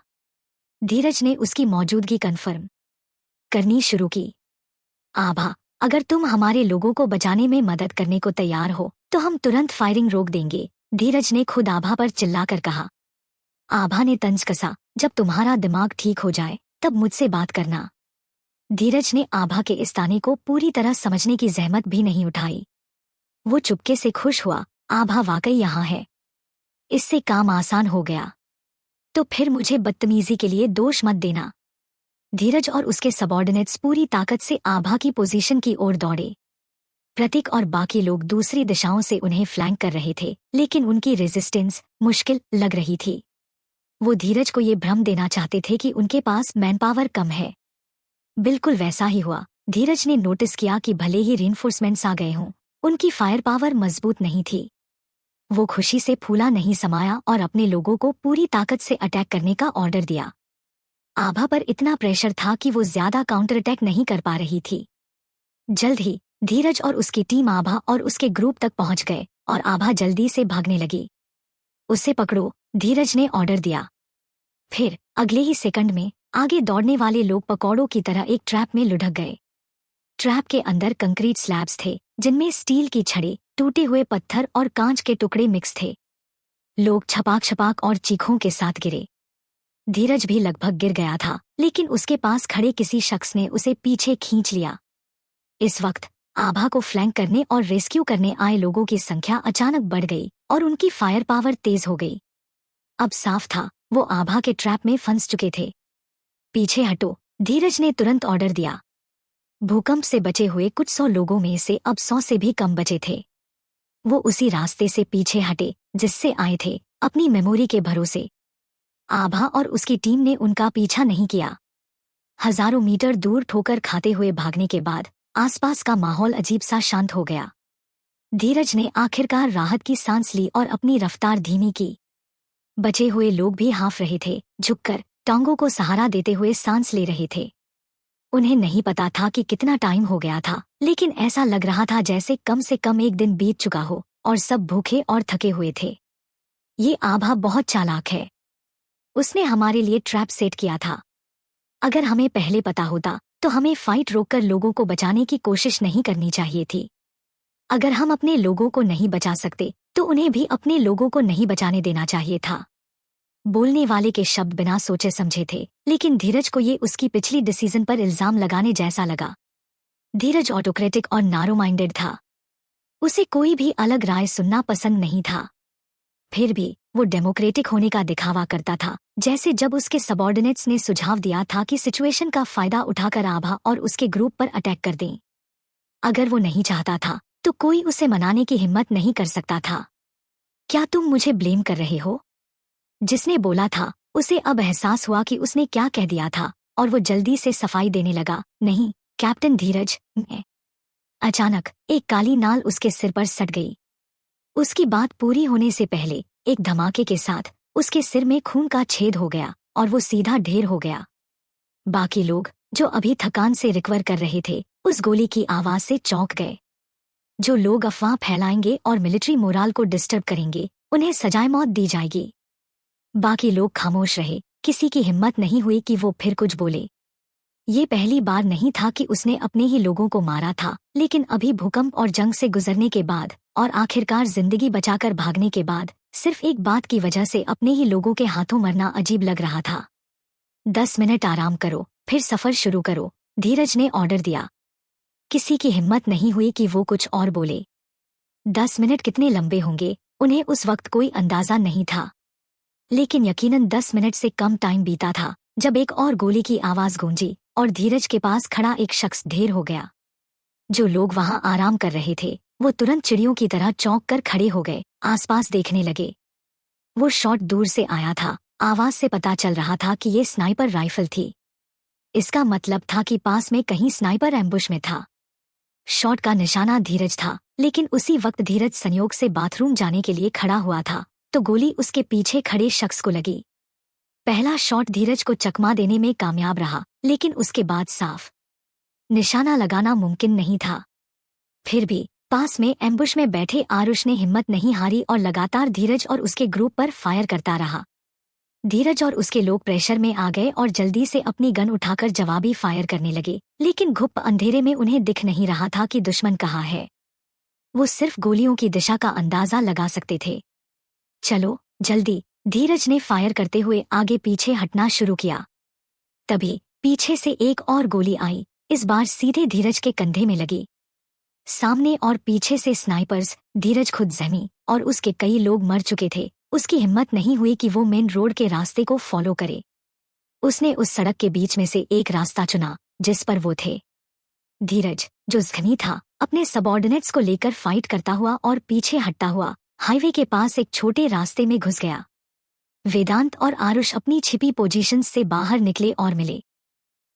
धीरज ने उसकी मौजूदगी कंफर्म करनी शुरू की। आभा, अगर तुम हमारे लोगों को बचाने में मदद करने को तैयार हो तो हम तुरंत फायरिंग रोक देंगे, धीरज ने खुद आभा पर चिल्लाकर कहा। आभा ने तंज कसा, जब तुम्हारा दिमाग ठीक हो जाए तब मुझसे बात करना। धीरज ने आभा के इस ताने को पूरी तरह समझने की जहमत भी नहीं उठाई। वो चुपके से खुश हुआ, आभा वाकई यहाँ है। इससे काम आसान हो गया। तो फिर मुझे बदतमीजी के लिए दोष मत देना। धीरज और उसके सबॉर्डिनेट्स पूरी ताकत से आभा की पोजीशन की ओर दौड़े। प्रतीक और बाकी लोग दूसरी दिशाओं से उन्हें फ्लैंक कर रहे थे, लेकिन उनकी रेजिस्टेंस मुश्किल लग रही थी। वो धीरज को ये भ्रम देना चाहते थे कि उनके पास मैनपावर कम है। बिल्कुल वैसा ही हुआ। धीरज ने नोटिस किया कि भले ही रिइंफोर्समेंट्स आ गए हों, उनकी फायर पावर मजबूत नहीं थी। वो खुशी से फूला नहीं समाया और अपने लोगों को पूरी ताकत से अटैक करने का ऑर्डर दिया। आभा पर इतना प्रेशर था कि वो ज्यादा काउंटर अटैक नहीं कर पा रही थी। जल्द ही धीरज और उसकी टीम आभा और उसके ग्रुप तक पहुंच गए और आभा जल्दी से भागने लगी। उसे पकड़ो, धीरज ने ऑर्डर दिया। फिर अगले ही सेकंड में आगे दौड़ने वाले लोग पकौड़ों की तरह एक ट्रैप में लुढ़क गए। ट्रैप के अंदर कंक्रीट स्लैब्स थे, जिनमें स्टील की छड़ें, टूटे हुए पत्थर और कांच के टुकड़े मिक्स थे। लोग छपाक छपाक और चीखों के साथ गिरे। धीरज भी लगभग गिर गया था, लेकिन उसके पास खड़े किसी शख्स ने उसे पीछे खींच लिया। इस वक्त आभा को फ्लैंक करने और रेस्क्यू करने आए लोगों की संख्या अचानक बढ़ गई और उनकी फायर पावर तेज हो गई। अब साफ था, वो आभा के ट्रैप में फंस चुके थे। पीछे हटो, धीरज ने तुरंत ऑर्डर दिया। भूकंप से बचे हुए कुछ 100 लोगों में से अब 100 से भी कम बचे थे। वो उसी रास्ते से पीछे हटे जिससे आए थे, अपनी मेमोरी के भरोसे। आभा और उसकी टीम ने उनका पीछा नहीं किया। हजारों मीटर दूर ठोकर खाते हुए भागने के बाद आसपास का माहौल अजीब सा शांत हो गया। धीरज ने आखिरकार राहत की सांस ली और अपनी रफ्तार धीमी की। बचे हुए लोग भी हाफ रहे थे, झुककर टांगों को सहारा देते हुए सांस ले रहे थे। उन्हें नहीं पता था कि कितना टाइम हो गया था, लेकिन ऐसा लग रहा था जैसे कम से कम एक दिन बीत चुका हो और सब भूखे और थके हुए थे। ये आभा बहुत चालाक है। उसने हमारे लिए ट्रैप सेट किया था। अगर हमें पहले पता होता तो हमें फाइट रोककर लोगों को बचाने की कोशिश नहीं करनी चाहिए थी। अगर हम अपने लोगों को नहीं बचा सकते तो उन्हें भी अपने लोगों को नहीं बचाने देना चाहिए था। बोलने वाले के शब्द बिना सोचे समझे थे, लेकिन धीरज को ये उसकी पिछली डिसीजन पर इल्जाम लगाने जैसा लगा। धीरज ऑटोक्रेटिक और नारो माइंडेड था। उसे कोई भी अलग राय सुनना पसंद नहीं था। फिर भी वो डेमोक्रेटिक होने का दिखावा करता था, जैसे जब उसके सबॉर्डिनेट्स ने सुझाव दिया था कि सिचुएशन का फायदा उठाकर आभा और उसके ग्रुप पर अटैक कर दें। अगर वो नहीं चाहता था तो कोई उसे मनाने की हिम्मत नहीं कर सकता था। क्या तुम मुझे ब्लेम कर रहे हो? जिसने बोला था उसे अब एहसास हुआ कि उसने क्या कह दिया था और वो जल्दी से सफाई देने लगा। नहीं कैप्टन धीरज, मैं। अचानक एक काली नाल उसके सिर पर सट गई। उसकी बात पूरी होने से पहले एक धमाके के साथ उसके सिर में खून का छेद हो गया और वो सीधा ढेर हो गया। बाकी लोग जो अभी थकान से रिकवर कर रहे थे उस गोली की आवाज से चौंक गए। जो लोग अफवाह फैलाएंगे और मिलिट्री मोराल को डिस्टर्ब करेंगे उन्हें सजाए मौत दी जाएगी। बाकी लोग खामोश रहे, किसी की हिम्मत नहीं हुई कि वो फिर कुछ बोले। ये पहली बार नहीं था कि उसने अपने ही लोगों को मारा था, लेकिन अभी भूकंप और जंग से गुजरने के बाद और आखिरकार जिंदगी बचाकर भागने के बाद सिर्फ एक बात की वजह से अपने ही लोगों के हाथों मरना अजीब लग रहा था। 10 मिनट आराम करो, फिर सफर शुरू करो, धीरज ने ऑर्डर दिया। किसी की हिम्मत नहीं हुई कि वो कुछ और बोले। 10 मिनट कितने लंबे होंगे उन्हें उस वक्त कोई अंदाजा नहीं था, लेकिन यकीनन 10 मिनट से कम टाइम बीता था जब एक और गोली की आवाज गूंजी और धीरज के पास खड़ा एक शख्स ढेर हो गया। जो लोग वहां आराम कर रहे थे वो तुरंत चिड़ियों की तरह चौंक कर खड़े हो गए, आसपास देखने लगे। वो शॉट दूर से आया था, आवाज से पता चल रहा था कि ये स्नाइपर राइफल थी। इसका मतलब था कि पास में कहीं स्नाइपर एम्बुश में था। शॉट का निशाना धीरज था, लेकिन उसी वक्त धीरज संयोग से बाथरूम जाने के लिए खड़ा हुआ था तो गोली उसके पीछे खड़े शख्स को लगी। पहला शॉट धीरज को चकमा देने में कामयाब रहा, लेकिन उसके बाद साफ निशाना लगाना मुमकिन नहीं था। फिर भी पास में एम्बुश में बैठे आरुष ने हिम्मत नहीं हारी और लगातार धीरज और उसके ग्रुप पर फायर करता रहा। धीरज और उसके लोग प्रेशर में आ गए और जल्दी से अपनी गन उठाकर जवाबी फायर करने लगे, लेकिन घुप अंधेरे में उन्हें दिख नहीं रहा था कि दुश्मन कहाँ है। वो सिर्फ गोलियों की दिशा का अंदाजा लगा सकते थे। चलो जल्दी, धीरज ने फायर करते हुए आगे पीछे हटना शुरू किया। तभी पीछे से एक और गोली आई, इस बार सीधे धीरज के कंधे में लगी। सामने और पीछे से स्नाइपर्स, धीरज खुद जख्मी और उसके कई लोग मर चुके थे। उसकी हिम्मत नहीं हुई कि वो मेन रोड के रास्ते को फॉलो करे। उसने उस सड़क के बीच में से एक रास्ता चुना जिस पर वो थे। धीरज जो जख्मी था अपने सबॉर्डिनेट्स को लेकर फाइट करता हुआ और पीछे हटता हुआ हाईवे के पास एक छोटे रास्ते में घुस गया। वेदांत और आरुष अपनी छिपी पोजीशंस से बाहर निकले और मिले।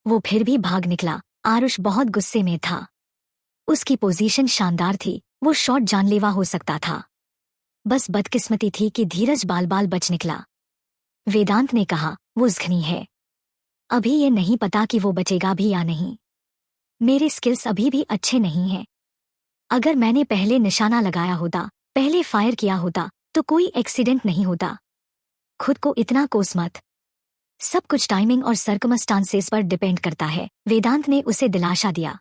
वो फिर भी भाग निकला। आरुष बहुत गुस्से में था। उसकी पोजीशन शानदार थी, वो शॉट जानलेवा हो सकता था। बस बदकिस्मती थी कि धीरज बाल बाल बच निकला। वेदांत ने कहा, वो जख्मी है, अभी ये नहीं पता कि वो बचेगा भी या नहीं। मेरे स्किल्स अभी भी अच्छे नहीं हैं। अगर मैंने पहले निशाना लगाया होता, पहले फायर किया होता तो कोई एक्सीडेंट नहीं होता। खुद को इतना कोस मत, सब कुछ टाइमिंग और सर्कमस्टांसेस पर डिपेंड करता है, वेदांत ने उसे दिलासा दिया।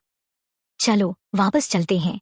चलो वापस चलते हैं,